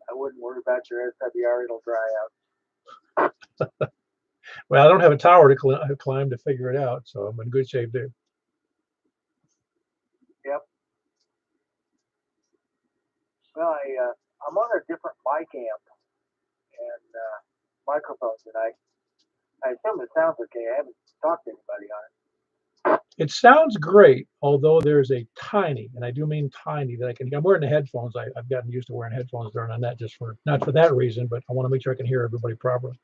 I wouldn't worry about your SWR. It'll dry out. Well, I don't have a tower to climb to figure it out, so I'm in good shape there. Yep. Well, I'm on a different mic amp and microphones, and I assume it sounds okay. I haven't talked to anybody on it. It sounds great, although there's a tiny, and I do mean tiny, that I can. I'm wearing the headphones. I've gotten used to wearing headphones during on that, just for not for that reason, but I want to make sure I can hear everybody properly.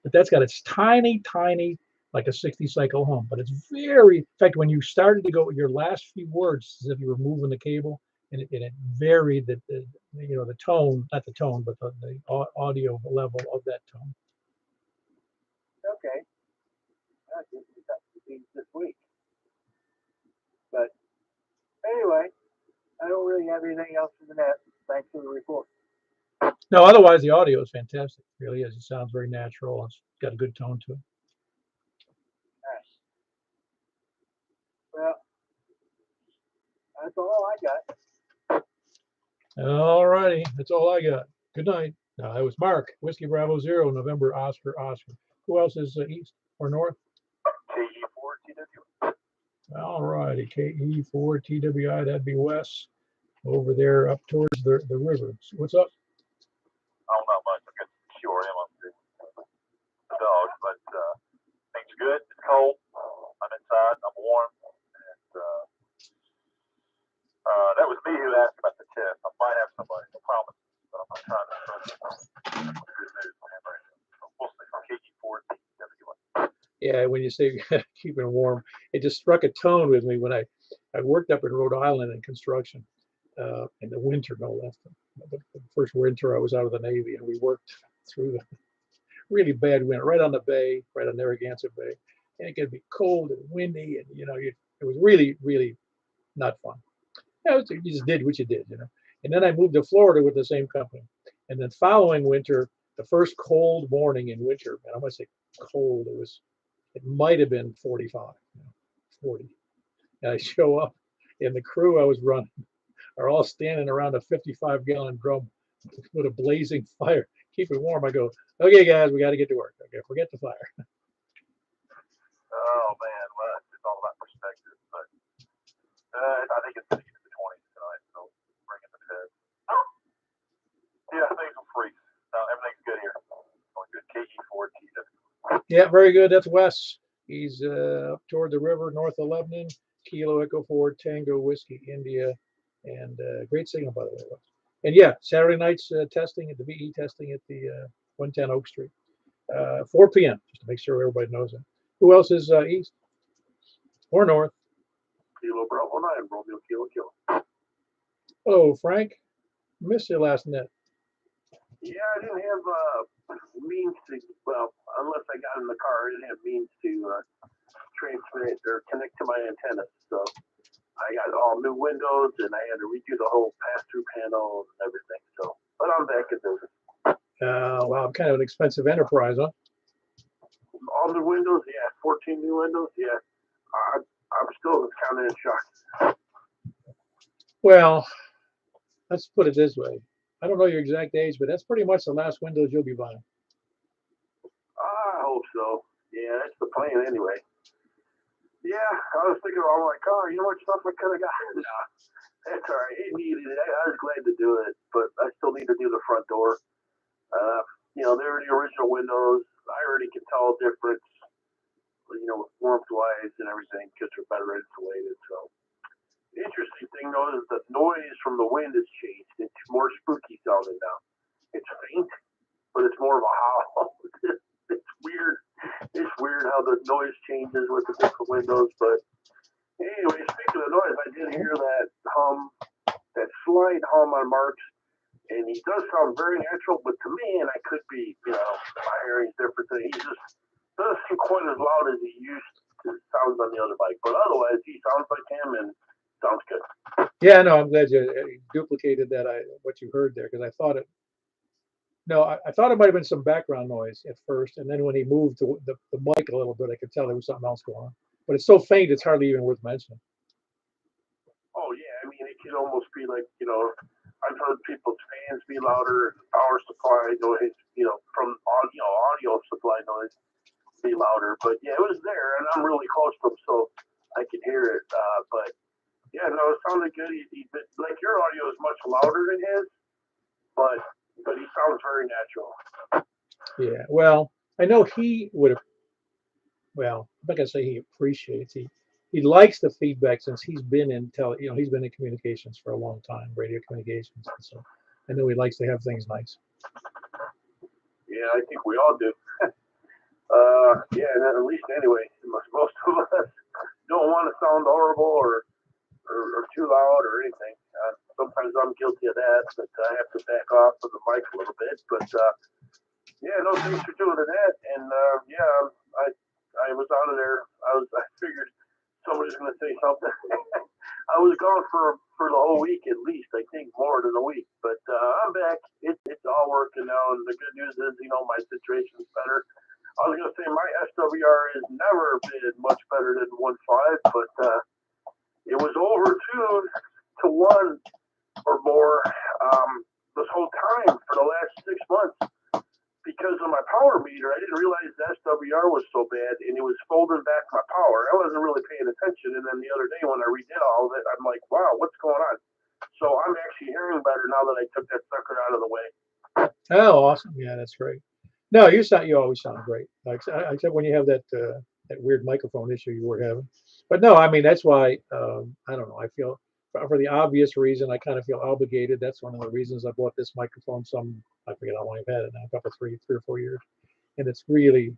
But that's got its tiny, tiny, like a 60 cycle hum. But it's very, in fact, when you started to go with your last few words, as if you were moving the cable, and it varied the the tone, not the tone, but the audio level of that tone. Okay. It's this week. But anyway, I don't really have anything else in the net. Thanks for the report. No, otherwise the audio is fantastic. It really is. It sounds very natural. It's got a good tone to it. Well, that's all I got. All righty. That's all I got. Good night. That was Mark, Whiskey Bravo Zero, November Oscar Oscar. Who else is east or north? KE4TW. All righty. KE4TWI. That'd be west over there up towards the river. What's up? Oh, not much. I've got some QRM up here. The dog, but things are good. It's cold. I'm inside. I'm warm. And that was me who asked about the test. I might have somebody. I promise. But I'm not trying to trust you. Good news, man. So we'll see. KE4TW. Yeah, when you say keeping it warm, it just struck a tone with me when I worked up in Rhode Island in construction in the winter, no less. The first winter I was out of the Navy, and we worked through the really bad winter, right on the bay, right on Narragansett Bay, and it could be cold and windy, and it was really, really not fun. You just did what you did, And then I moved to Florida with the same company, and then following winter, the first cold morning in winter, and I must say cold, it might have been 45, 40. And I show up, and the crew I was running are all standing around a 55-gallon drum with a blazing fire. Keep it warm. I go, okay, guys, we got to get to work. Okay, forget the fire. Oh, man. Well, it's all about perspective. But I think it's going to get to the 20s tonight, so bring it to bed. Yeah, things will freeze. Everything's good here. Going good. KE4TW. Yeah, very good. That's Wes. He's up toward the river, north of Lebanon. Kilo Echo 4 Tango Whiskey India, and great signal, by the way, Wes. And yeah, Saturday nights testing at the VE testing at the 110 Oak Street, 4 p.m. Just to make sure everybody knows it. Who else is east or north? Kilo Bravo 9, Romeo Kilo. Hello, Frank. Missed your last net. Yeah, I didn't have means to, well, unless I got in the car, I didn't have means to transmit or connect to my antennas. So I got all new windows and I had to redo the whole pass-through panel and everything. So, but I'm back in business. Wow, kind of an expensive enterprise, huh? All the windows, yeah, 14 new windows, yeah. I'm still kind of in shock. Well, let's put it this way. I don't know your exact age, but that's pretty much the last Windows you'll be buying. I hope so. Yeah, that's the plan anyway. Yeah, I was thinking, oh my God, you know what stuff I could have got? No, that's all right. It needed it. I was glad to do it, but I still need to do the front door. They're the original windows. I already can tell a difference, warmth-wise and everything because they're better insulated. So the interesting thing, though, is the noise from the wind has changed. It's more spooky sounding now. It's faint, but it's more of a howl. It's weird. It's weird how the noise changes with the different windows. But anyway, speaking of noise, I did hear that hum, that slight hum on Mark's, and he does sound very natural. But to me, and I could be, my hearing's different. He just doesn't seem quite as loud as he used to sound on the other bike. But otherwise, he sounds like him and sounds good. Yeah, no, I'm glad you duplicated that. What you heard there, because I thought it. No, I thought it might have been some background noise at first, and then when he moved the mic a little bit, I could tell there was something else going on. But it's so faint, it's hardly even worth mentioning. Oh yeah, I mean it could almost be like I've heard people's fans be louder, power supply noise, from audio supply noise be louder. But yeah, it was there, and I'm really close to him, so I can hear it. But yeah, no, it sounded good. Like your audio is much louder than his, but but he sounds very natural. Yeah. Well, I know he would have. Well, I'm not gonna say he appreciates. He likes the feedback since he's been in he's been in communications for a long time, radio communications. And so I know he likes to have things nice. Yeah, I think we all do. Yeah, and at least anyway, most of us don't want to sound horrible or too loud or anything. Sometimes I'm guilty of that, but I have to back off of the mic a little bit. But yeah, no, thanks for doing that. And yeah, I was out of there. I figured somebody's going to say something. I was gone for the whole week at least. I think more than a week. But I'm back. It's all working now. And the good news is, my situation's better. I was going to say my SWR has never been much better than 1.5, but it was over 2 to 1 or more this whole time for the last 6 months because of my power meter. I didn't realize the SWR was so bad, and it was folding back my power. I wasn't really paying attention, and then the other day when I redid all of it, I'm like, wow, what's going on? So I'm actually hearing better now that I took that sucker out of the way. Oh, awesome! Yeah, that's great. No, you always sound great, except when you have that weird microphone issue you were having. But no, I mean that's why I don't know. I feel for the obvious reason I kind of feel obligated. That's one of the reasons I bought this microphone. I forget how long I've had it now, a couple, 3 or 4 years, and it's really.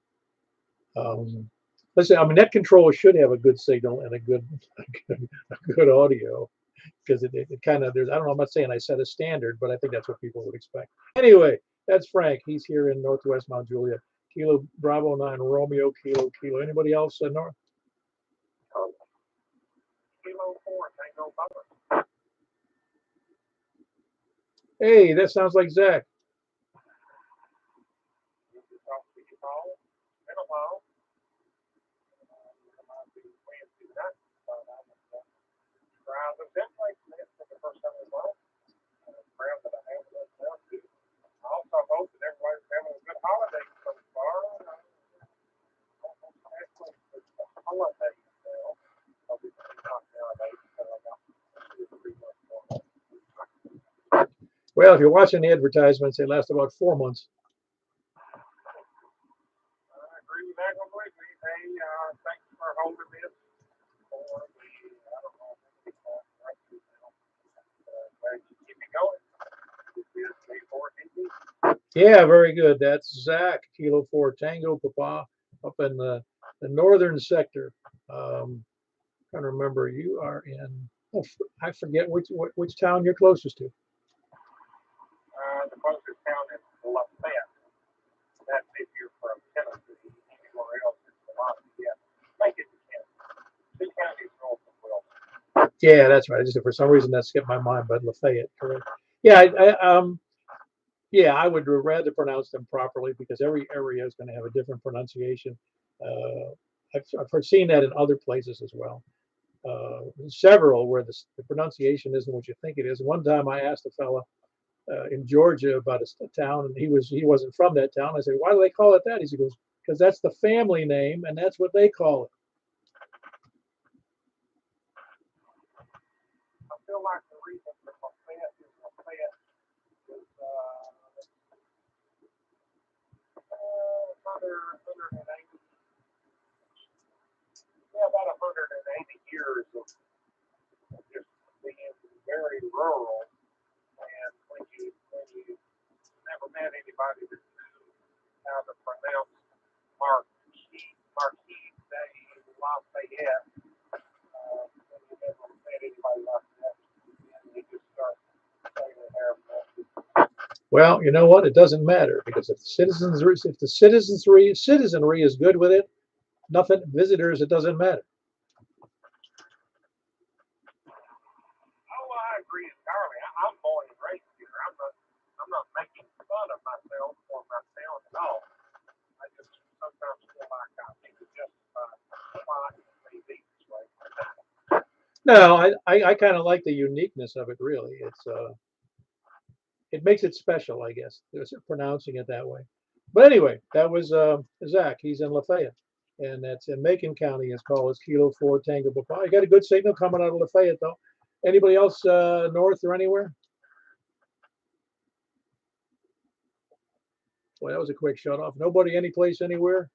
Listen, I mean, net control should have a good signal and a good audio because it kind of there's I don't know. I'm not saying I set a standard, but I think that's what people would expect. Anyway, that's Frank. He's here in Northwest Mount Juliet. Kilo Bravo 9 Romeo Kilo. Anybody else in North? Kilo 4 Tango Papa. Hey, that sounds like Zach. The Simplex Net for the first time in a while. Proud that I have that now too. I also hope that everybody's having a good holiday so far. Holiday now. I'll be not nowadays because I got 2 or 3 months more. Well, if you're watching the advertisements, they last about 4 months. I agree with that completely. Hey, thanks for holding this for the, I don't know, right now. Keep it going. Yeah, very good. That's Zach, Kilo 4 Tango Papa, up in the northern sector. Trying to remember, you are in. Oh, I forget which town you're closest to. The closest town is Lafayette. That's if you're from Tennessee. Anywhere else is Lafayette. Make it to Tennessee. 2 counties north of Wilson. Yeah, that's right. Just for some reason that skipped my mind, but Lafayette, correct? Yeah, yeah, I would rather pronounce them properly because every area is going to have a different pronunciation. I've seen that in other places as well. Several where the pronunciation isn't what you think it is. One time I asked a fella in Georgia about a town, and he wasn't from that town. I said, "Why do they call it that?" He goes, "Because that's the family name, and that's what they call it." I feel like the reason for Lafayette is 180. Yeah, about 180 years of just being very rural. And when you never met anybody that knew how to pronounce Marquis Day Lafayette, when you never met anybody like that, and you just start saying it there. Well, you know what? It doesn't matter because if the citizenry is good with it, nothing visitors. It doesn't matter. Oh, I agree entirely. I'm born and raised here. I'm not making fun of myself or my town at all. I just sometimes feel like I need to justify why they be this way. No, I kind of like the uniqueness of it. Really, it makes it special, I guess. Pronouncing it that way. But anyway, that was Zach. He's in Lafayette, and that's in Macon County. It's called Kilo 4 Tango Papa. You got a good signal coming out of Lafayette, though. Anybody else north or anywhere? Boy, that was a quick shut off. Nobody, any place, anywhere.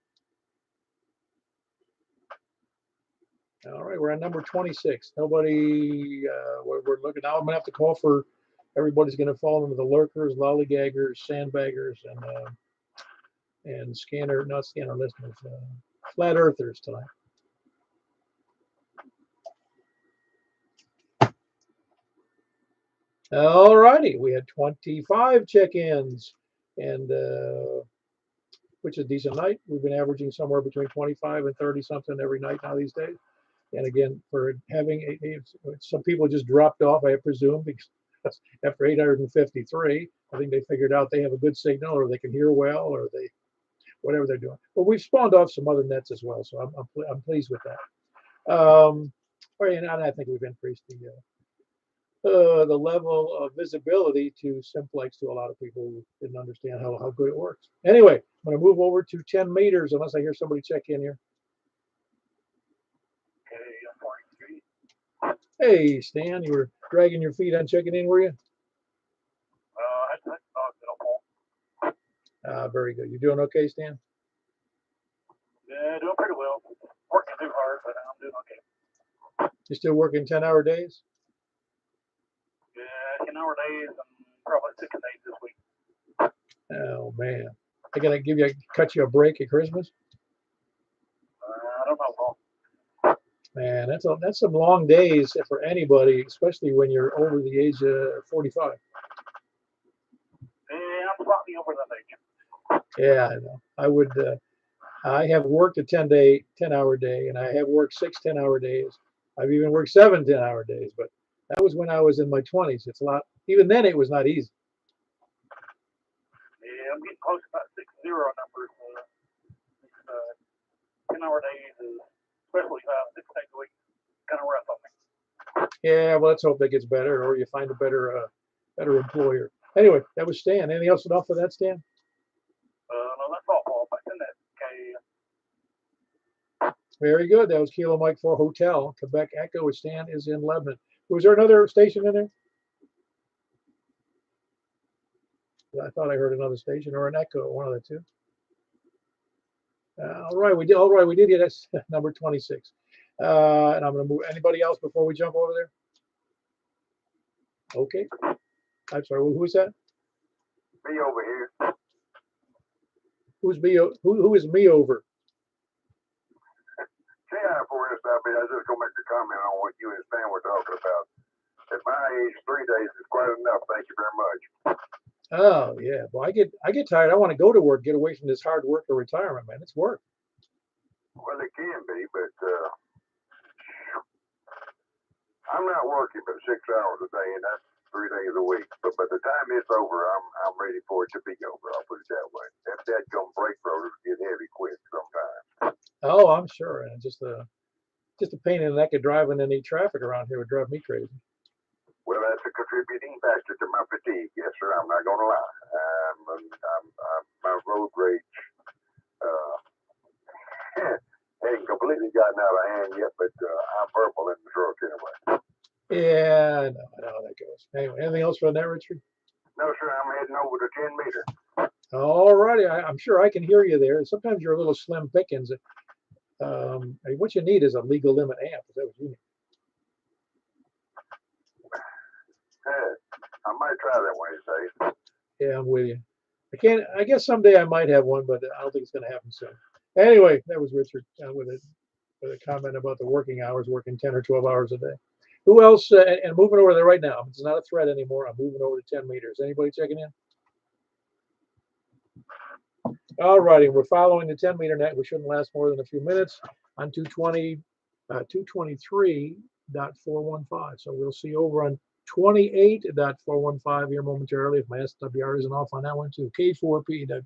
All right, we're at number 26. Nobody. We're looking now. I'm gonna have to call for. Everybody's gonna fall into the lurkers, lollygaggers, sandbaggers, and scanner, not scanner listeners, flat earthers tonight. All righty, we had 25 check-ins, and which is a decent night. We've been averaging somewhere between 25 and 30 something every night now these days. And again, for having some people just dropped off, I presume, because after 853, I think they figured out they have a good signal, or they can hear well, or they whatever they're doing. But we've spawned off some other nets as well, so I'm pleased with that. And I think we've increased the level of visibility to Simplex to a lot of people who didn't understand how good it works. Anyway, I'm going to move over to 10 meters unless I hear somebody check in here. Hey, Stan, you were dragging your feet on checking in, were you? Very good. You doing okay, Stan? Yeah, doing pretty well. Working too hard, but I'm doing okay. You still working 10-hour days? Yeah, 10-hour days and probably 6 days this week. Oh man, I gotta cut you a break at Christmas. I don't know, Paul. Man, that's some long days for anybody, especially when you're over the age of 45. Yeah, I'm slightly over that age. Yeah, I know. I would. I have worked a 10-hour day, and I have worked 6 10-hour days. I've even worked 7 10-hour days, but that was when I was in my 20s. It's a lot. Even then, it was not easy. Yeah, I'm getting close to that 6-0 numbers. 10-hour days, especially 6 days a week, kind of rough on me. Yeah, well, let's hope that gets better, or you find a better employer. Anyway, that was Stan. Anything else enough for that, Stan? No, that's all, Paul. Back in that. Okay. Very good. That was Kilo Mike 4 Hotel. Quebec Echo with Stan is in Lebanon. Was there another station in there? I thought I heard another station or an echo, one of the two. All right, we did get us number 26. And I'm going to move. Anybody else before we jump over there? Okay. I'm sorry. Who is that? Me over here. Who's me? Who is me over? See how for this, I was just gonna make a comment on what you and Stan were talking about. At my age, 3 days is quite enough. Thank you very much. Oh yeah. Well, I get tired. I want to go to work, get away from this hard work or retirement, man. It's work. Well, it can be, but I'm not working but 6 hours a day, and that's 3 days a week. But by the time it's over, I'm ready for it to be over. I'll put it that way. That gum brake rotors get heavy quick sometimes. Oh, I'm sure. And just a pain in the neck of driving any traffic around here would drive me crazy. Well, that's a contributing factor to my fatigue. Yes, sir. I'm not gonna lie. My road rage ain't completely gotten out of hand yet, but I'm verbal in the truck anyway. Yeah, I know how that goes. Anyway, anything else for that, Richard? No, sir. I'm heading over to 10 meter. All righty. I'm sure I can hear you there. Sometimes you're a little slim pickings. What you need is a legal limit amp. Is that what you need? I might try that one these days. Yeah, I'm with you. I guess someday I might have one, but I don't think it's going to happen soon. Anyway, that was Richard with a comment about the working hours, working 10 or 12 hours a day. Who else? And moving over there right now. It's not a threat anymore. I'm moving over to 10 meters. Anybody checking in? All righty, we're following the 10 meter net. We shouldn't last more than a few minutes on 223.415. So we'll see over on 28.415 here momentarily if my SWR isn't off on that one too. K4PW.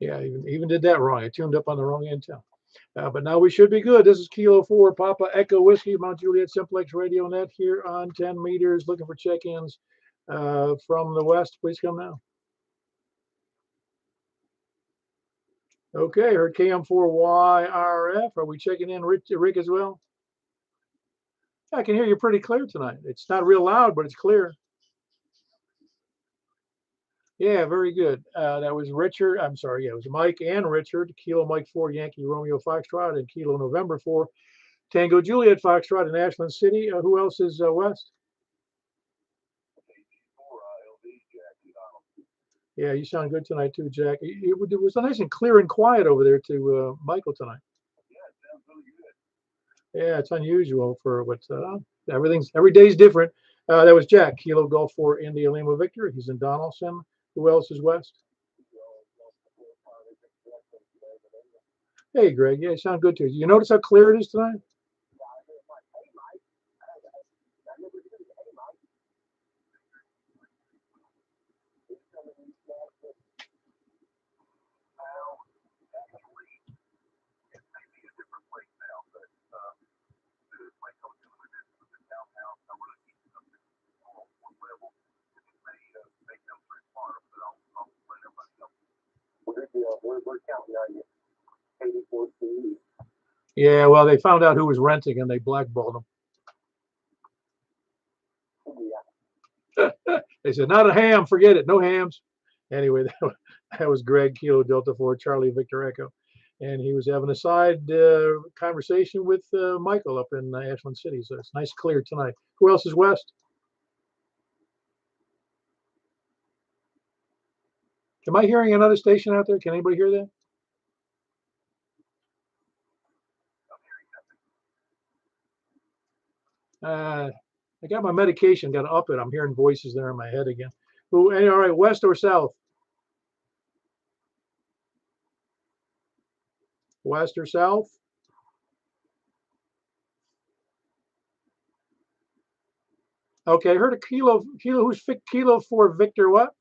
Yeah, even did that wrong. I tuned up on the wrong antenna. But now we should be good. This is Kilo 4 Papa Echo Whiskey, Mount Juliet Simplex Radio Net here on 10 meters. Looking for check-ins from the west. Please come now. Okay, heard KM4YRF. Are we checking in Rick as well? I can hear you pretty clear tonight. It's not real loud, but it's clear. Yeah, very good. That was Richard. I'm sorry. Yeah, it was Mike and Richard. Kilo Mike 4 Yankee Romeo Foxtrot and Kilo November 4 Tango Juliet Foxtrot in Ashland City. Who else is west? Yeah, you sound good tonight too, Jack. It was nice and clear and quiet over there to Michael tonight. Yeah, it sounds really good. Yeah, it's unusual for what every day's different. That was Jack, Kilo Golf 4 India Lima Victor. He's in Donaldson. Who else is west? Hey, Greg. Yeah, you sound good too. You notice how clear it is tonight? We're counting on you. 84 feet. Yeah, well, they found out who was renting and they blackballed him. They said, not a ham, forget it, no hams. Anyway, that was Greg, Kilo Delta 4 Charlie Victor Echo. And he was having a side conversation with Michael up in Ashland City. So it's nice clear tonight. Who else is west? Am I hearing another station out there? Can anybody hear that? I got my medication, got to up it. I'm hearing voices there in my head again. All right, west or south? West or south? Okay, I heard a Kilo. Who's Kilo 4 Victor what?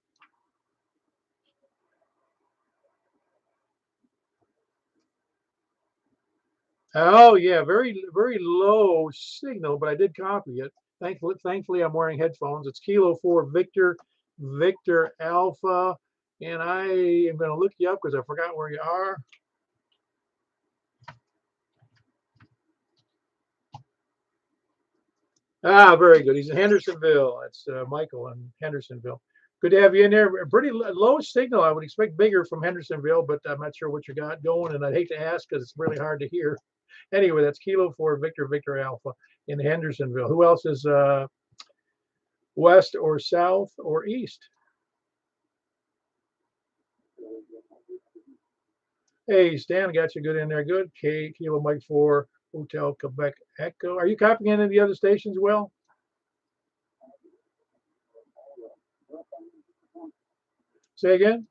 Oh yeah, very low signal, but I did copy it. Thankfully, I'm wearing headphones. It's Kilo 4 Victor Alpha, and I am going to look you up because I forgot where you are. Ah, very good. He's in Hendersonville. That's Michael in Hendersonville. Good to have you in there. Pretty low signal. I would expect bigger from Hendersonville, but I'm not sure what you got going, and I'd hate to ask because it's really hard to hear. Anyway, that's Kilo 4 Victor Alpha in Hendersonville. Who else is west or south or east? Hey, Stan, got you good in there. Good. Kilo Mike 4 Hotel Quebec Echo. Are you copying any of the other stations, Will? Say again?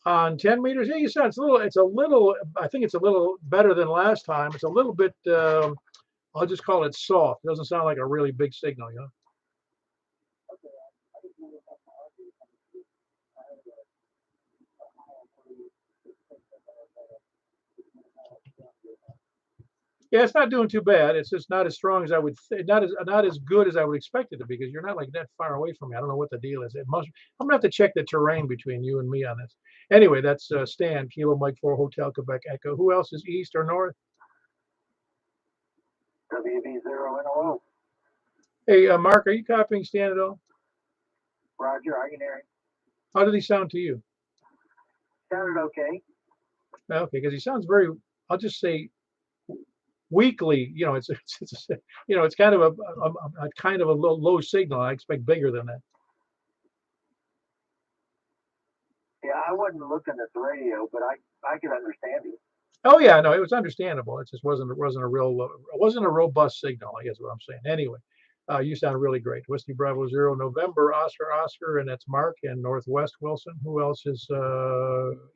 On 10 meters, yeah, you said it's a little, I think it's a little better than last time. It's a little bit, I'll just call it soft. It doesn't sound like a really big signal, you know? Yeah, it's not doing too bad. It's just not as strong as I would, not as good as I would expect it to be because you're not like that far away from me. I don't know what the deal is. I'm gonna have to check the terrain between you and me on this. Anyway, that's Stan, Kilo Mike 4 Hotel Quebec Echo. Who else is east or north? WB0NO. Hey, Mark, are you copying Stan at all? Roger, I can hear him. How did he sound to you? Sounded okay. Okay, because he sounds very, I'll just say, weakly. You know, it's you know, it's kind of a kind of a low signal. I expect bigger than that. Yeah, I wasn't looking at the radio, but I could understand him. Oh yeah, no, it was understandable. It just wasn't a robust signal, I guess what I'm saying. Anyway, you sound really great. Whiskey Bravo 0 November Oscar, and that's Mark and Northwest Wilson. Who else is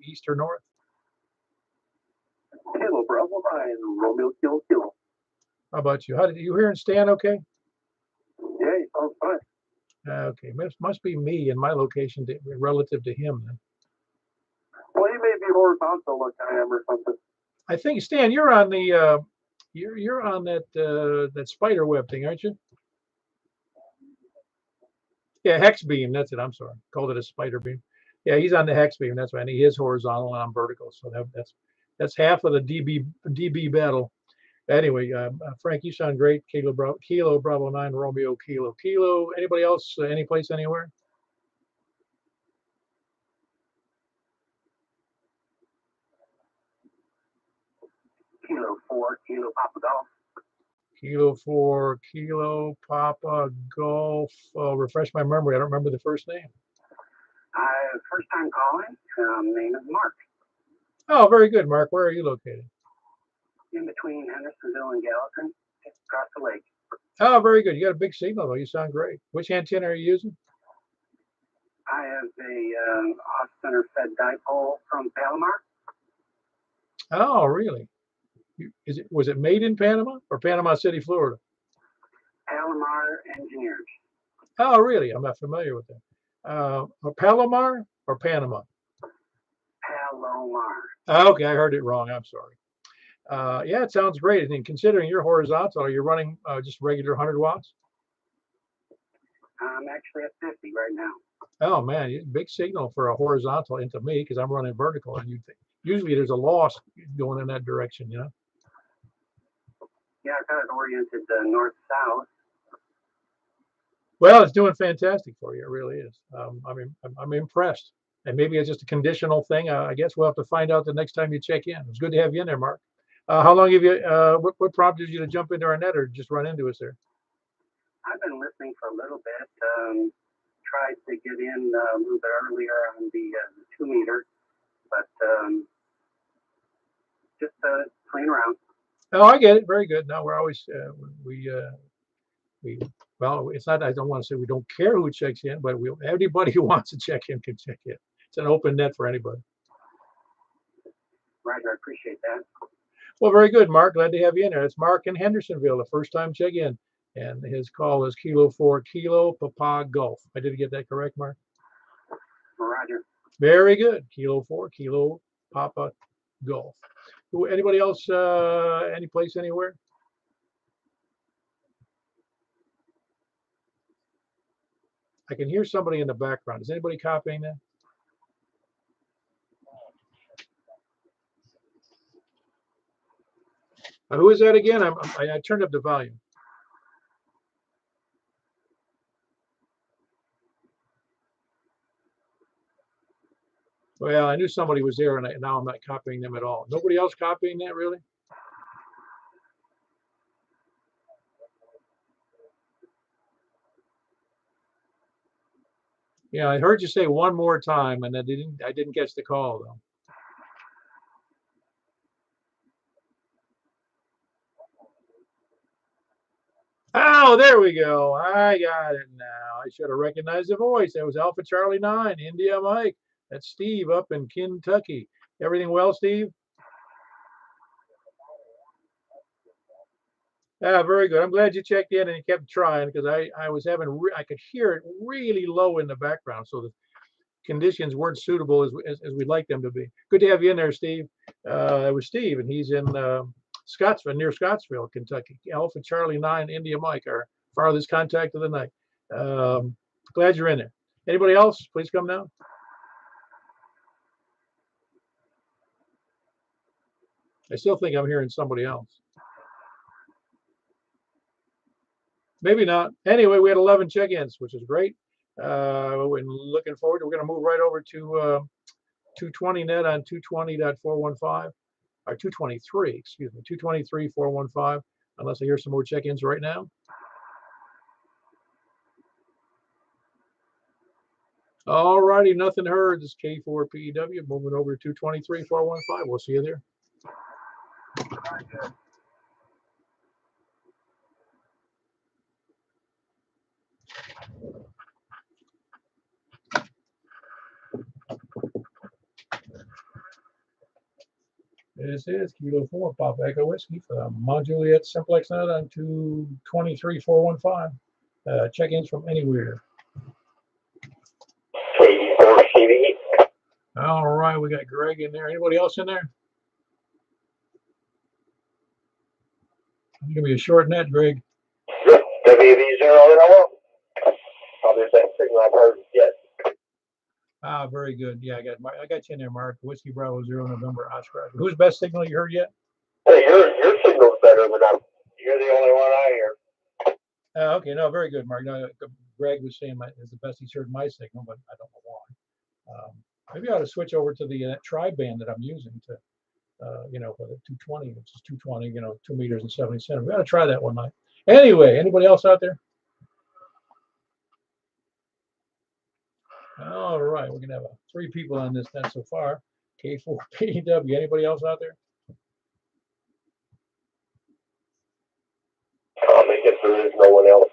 east or north? Kilo Bravo 9 Romeo Kilo. How about you? How did you hear Stan? Okay. Yeah, he sounds fine. Okay, must be me and my location relative to him then. Well, he may be horizontal like I am or something. I think Stan, you're on the you're on that that spider web thing, aren't you? Yeah, hex beam. That's it. I'm sorry, called it a spider beam. Yeah, he's on the hex beam. That's right. And he is horizontal and I'm vertical. So that's half of the DB battle. Anyway, Frank, you sound great. Kilo Bravo 9 Romeo Kilo. Anybody else? Any place, anywhere? Kilo 4, Kilo Papa Golf. Kilo 4 Kilo Papa Golf. Refresh my memory. I don't remember the first name. First time calling. Name is Mark. Oh, very good, Mark. Where are you located? In between Hendersonville and Gallatin, just across the lake. Oh, very good. You got a big signal, though. You sound great. Which antenna are you using? I have a off-center fed dipole from Palomar. Oh, really? Was it made in Panama or Panama City, Florida? Palomar Engineers. Oh, really? I'm not familiar with that. Palomar or Panama? Palomar. Okay, I heard it wrong. I'm sorry. Yeah, it sounds great. And considering you're horizontal, are you running just regular 100 watts? I'm actually at 50 right now. Oh man, big signal for a horizontal into me because I'm running vertical, and usually there's a loss going in that direction, you know. Yeah, I got it oriented north-south. Well, it's doing fantastic for you. It really is. I'm impressed. And maybe it's just a conditional thing. I guess we'll have to find out the next time you check in. It's good to have you in there, Mark. How long have you? What prompted you to jump into our net or just run into us there? I've been listening for a little bit. Tried to get in a little bit earlier on the 2 meter, but just playing around. Oh, I get it. Very good. No, we're always well, it's not. I don't want to say we don't care who checks in, but everybody who wants to check in can check in. It's an open net for anybody. Roger, I appreciate that. Well, very good, Mark. Glad to have you in there. It's Mark in Hendersonville, the first time check in. And his call is Kilo 4 Kilo Papa Golf. I did get that correct, Mark? Roger. Very good. Kilo 4 Kilo Papa Golf. Anybody else, any place, anywhere? I can hear somebody in the background. Is anybody copying that? Who is that again? I turned up the volume. Well, I knew somebody was there, and now I'm not copying them at all. Nobody else copying that, really? Yeah, I heard you say one more time, and I didn't catch the call though. Oh, there we go. I got it now. I should have recognized the voice. That was Alpha Charlie 9, India Mike. That's Steve up in Kentucky. Everything well, Steve? Yeah, very good. I'm glad you checked in and you kept trying because I was having I could hear it really low in the background, so the conditions weren't suitable as we'd like them to be. Good to have you in there, Steve. It was Steve, and he's in Scottsville, near Scottsville, Kentucky. Alpha Charlie 9, India Mike, our farthest contact of the night. Glad you're in there. Anybody else? Please come now. I still think I'm hearing somebody else. Maybe not. Anyway, we had 11 check-ins, which is great. We're looking forward. We're going to move right over to 220 net on 220.415, or 223, excuse me, 223.415, unless I hear some more check-ins right now. All righty, nothing heard. This is K4PEW moving over to 223.415. We'll see you there. This is Kilo 4 Pop Echo Whiskey from Mount Juliet Simplex Net on 223.415. Check-ins from anywhere. K4CV. All right, we got Greg in there. Anybody else in there? It's gonna be a short net, Greg. WV0 probably the best signal I've heard yet. Ah, very good. Yeah, I got you in there, Mark. Whiskey Bravo 0 November Oscar. Who's best signal you heard yet? Hey, your signal's better than I'm. You're the only one I hear. Okay, no, very good, Mark. No, Greg was saying is the best he's heard my signal, but I don't know why. Maybe I ought to switch over to the tri-band that I'm using to, for the 220, which is 220, 2 meters and 70 centimeters. We ought to try that one night. Anyway, anybody else out there? All right, we're gonna have 3 people on this net so far. K4PW. Anybody else out there? I guess there is no one else.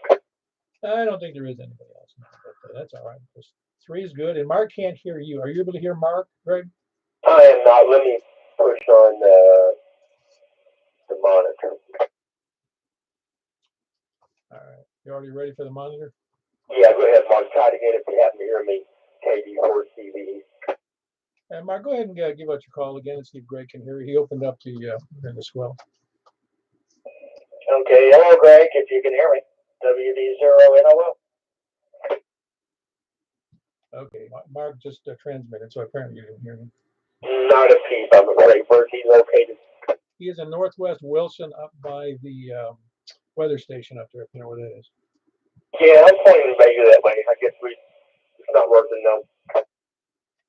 I don't think there is anybody else, no, but that's all right. 3 is good, and Mark can't hear you. Are you able to hear Mark, Greg? I am not. Let me push on the monitor. All right, you already ready for the monitor? Yeah, go ahead, Mark. Try it again if you happen to hear me. KD4CV. And Mark, go ahead and give out your call again and see if Greg can hear you. He opened up the swell. Okay, hello, Greg, if you can hear me. WD0NOL. Okay, Mark just transmitted, so apparently you didn't hear him. Not a peep, I'm afraid. Where's he located? He is in Northwest Wilson, up by the weather station up there, if you know where that is. Yeah, I'm pointing maybe that way. I guess it's not working though.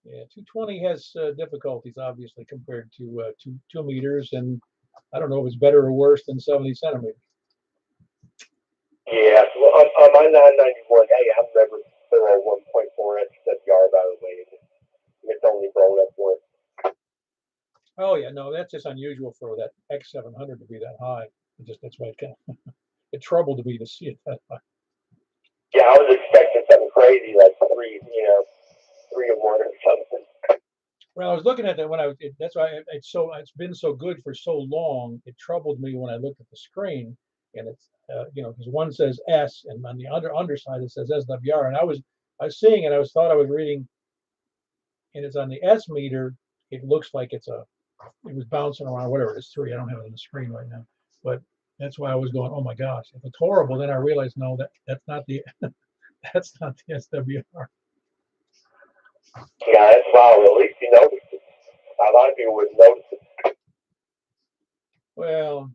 Yeah, 220 has difficulties, obviously, compared to 2 meters, and I don't know if it's better or worse than 70 centimeters. Yeah, well, on my 991A, I'm never below 1.4 inches WR, by the way. It's only blown up once. Oh yeah, no, that's just unusual for that X700 to be that high. That's why it troubled me to see it that high. Yeah, I was expecting something crazy like 3 or 1 or something. Well, I was looking at that when that's why it's been so good for so long. It troubled me when I looked at the screen, and it's because one says S and on the underside it says SWR, and I was seeing it. I thought I was reading, and it's on the S meter. It looks like it was bouncing around, whatever it is, 3. I don't have it on the screen right now, but that's why I was going, oh my gosh, if it's horrible. Then I realized, no, that's not the that's not the SWR. Yeah, that's wild. At least you noticed it. A lot of people wouldn't notice it. Well,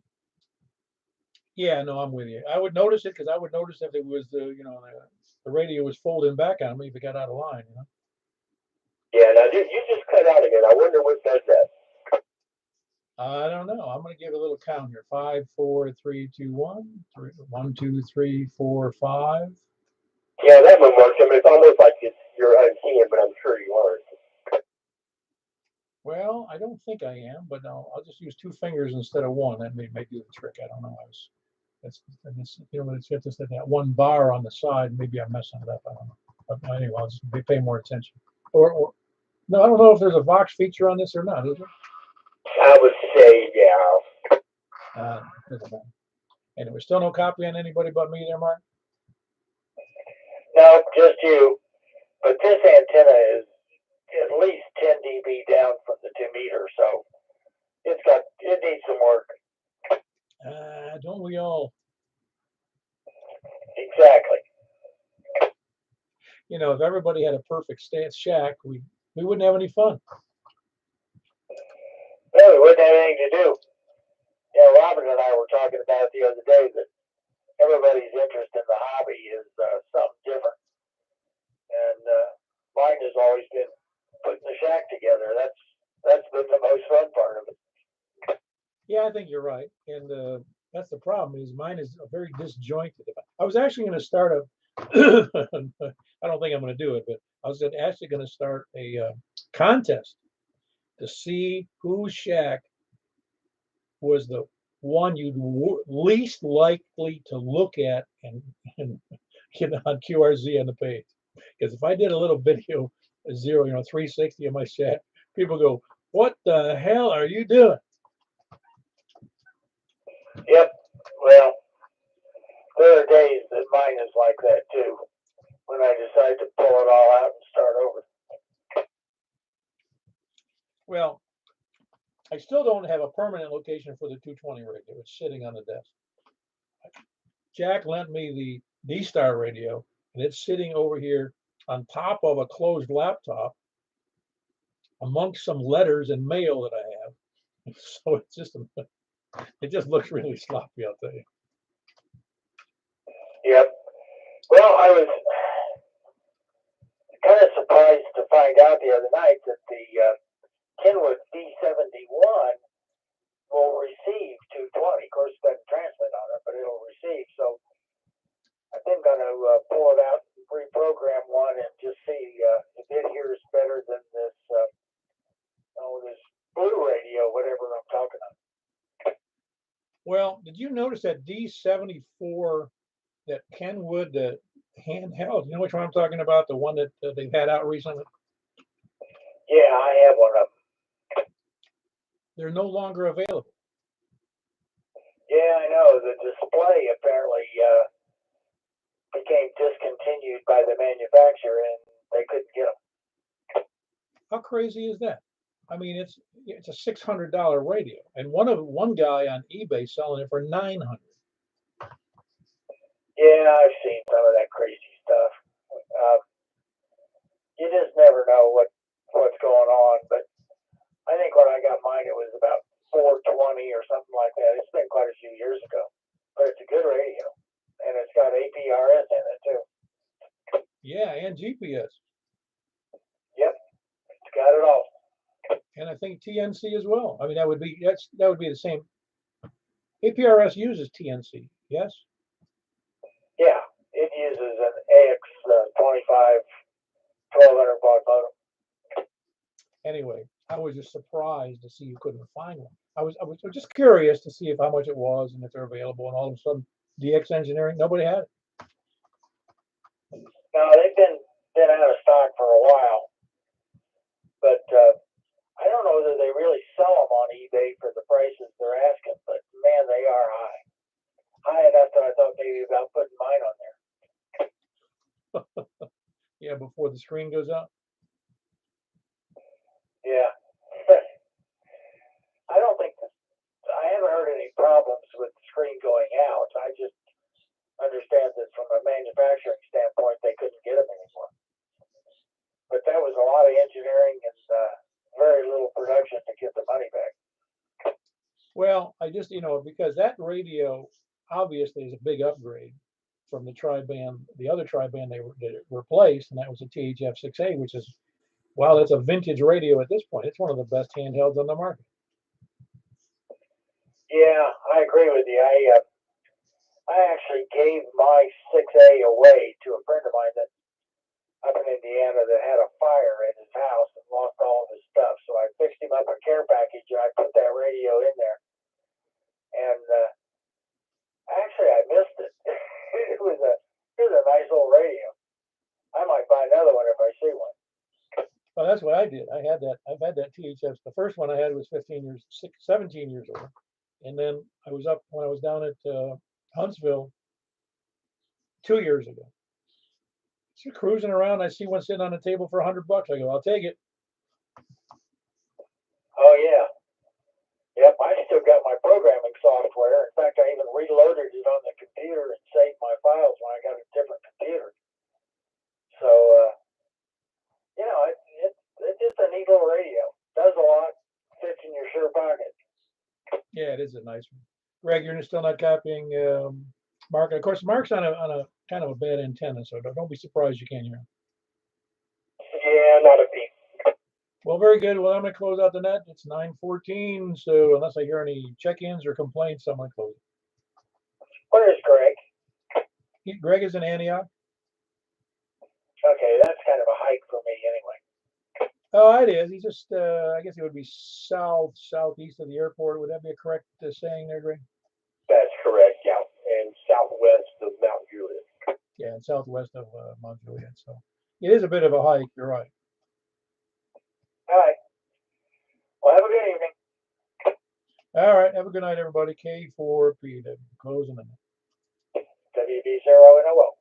yeah, no, I'm with you. I would notice it because I would notice if it was the radio was folding back on me if it got out of line. Yeah, now you just cut out again. I wonder what does that. I don't know. I'm going to give a little count here. 5, 4, 3, 2, 1. 1, 2, 3, 4, 5. Yeah, that one works. I mean, it's almost like you're unseen, but I'm sure you aren't. Well, I don't think I am, but no, I'll just use 2 fingers instead of 1. That may do the trick. I don't know. That's it's just that 1 bar on the side. Maybe I'm messing it up. I don't know. But anyway, I'll just pay more attention. Or no, I don't know if there's a Vox feature on this or not. Is there? I would say, yeah. Anyway, still no copy on anybody but me there, Mark? No, just you. But this antenna is at least 10 dB down from the 2 meter, so it needs some work. Don't we all? Exactly. If everybody had a perfect shack, we wouldn't have any fun. No, we wouldn't have anything to do. Yeah, Robert and I were talking about it the other day that everybody's interest in the hobby is something different. And mine has always been putting the shack together. That's been the most fun part of it. Yeah, I think you're right. And that's the problem is mine is very disjointed. I was actually going to start I don't think I'm going to do it, but I was actually going to start a contest to see whose shack was the one you'd least likely to look at and get on QRZ on the page. Because if I did a little video, 360 of my shack, people go, "What the hell are you doing?" Yep. Well, there are days that mine is like that too. When I decide to pull it all out and start over. Well, I still don't have a permanent location for the 220 radio. It's sitting on the desk. Jack lent me the D-Star radio, and it's sitting over here on top of a closed laptop amongst some letters and mail that I have. So it just looks really sloppy, I'll tell you. Yep. Well, I was kind of surprised to find out the other night that the Kenwood D71 will receive 220. Of course, it doesn't transmit on it, but it'll receive. So I think I'm going to pull it out and reprogram one and just see if it hears better than this, this blue radio, whatever I'm talking about. Well, did you notice that D74, that Kenwood handheld? You know which one I'm talking about? The one that they've had out recently? Yeah, I have one of them. They're no longer available. Yeah, I know. The display apparently became discontinued by the manufacturer, and they couldn't get them. How crazy is that? I mean, it's a $600 radio, and one guy on eBay selling it for $900. Yeah, I've seen some of that crazy stuff. You just never know what's going on. But I think when I got mine, it was about 420 or something like that. It's been quite a few years ago, but it's a good radio, and it's got APRS in it too. Yeah, and GPS. Yep, it's got it all. And I think TNC as well. I mean, that would be the same. APRS uses TNC, yes? Yeah, it uses an AX25 1200 baud modem. Anyway, I was just surprised to see you couldn't find one. I was just curious to see how much it was and if they're available. And all of a sudden, DX Engineering, nobody had it. No, they've been out of stock for a while, but I don't know that they really sell them on eBay for the prices they're asking. But man, they are high enough that I thought maybe about putting mine on there. Yeah, before the screen goes out. Yeah. I don't think I haven't heard any problems with the screen going out. I just understand that from a manufacturing standpoint, they couldn't get them anymore. But that was a lot of engineering and very little production to get the money back. Well, I just, because that radio obviously is a big upgrade from the other tri-band they replaced, and that was a THF-6A, which is, wow, that's a vintage radio at this point. It's one of the best handhelds on the market. Yeah, I agree with you. I actually gave my 6A away to a friend of mine that up in Indiana that had a fire in his house and lost all of his stuff. So I fixed him up a care package and I put that radio in there. And actually, I missed it. It was a nice old radio. I might buy another one if I see one. Well, that's what I did. I've had that THF. The first one I had was 17 years old. And then when I was down at Huntsville 2 years ago. So cruising around, I see one sitting on the table for $100. I go, I'll take it. Oh yeah. Yep, I still got my programming software. In fact, I even reloaded it on the computer and saved my files when I got a different computer. So, it's just a neat little radio. Does a lot, fits in your sure pocket. Yeah, it is a nice one. Greg, you're still not copying Mark. And of course, Mark's on a kind of a bad antenna, so don't be surprised you can't hear him. Yeah, not a peep. Well, very good. Well, I'm going to close out the net. It's 9:14, so unless I hear any check-ins or complaints, I'm going to close it. Where's Greg? Greg is in Antioch. Okay, that's kind of a hike for me anyway. Oh, it is. He's just, I guess it would be southeast of the airport. Would that be a correct saying there, Greg? That's correct, yeah. And southwest of Mount Juliet. Yeah, and southwest of Mount Juliet. So it is a bit of a hike. You're right. All right. Well, have a good evening. All right. Have a good night, everybody. K4P. Closing the net. WB0 NOL.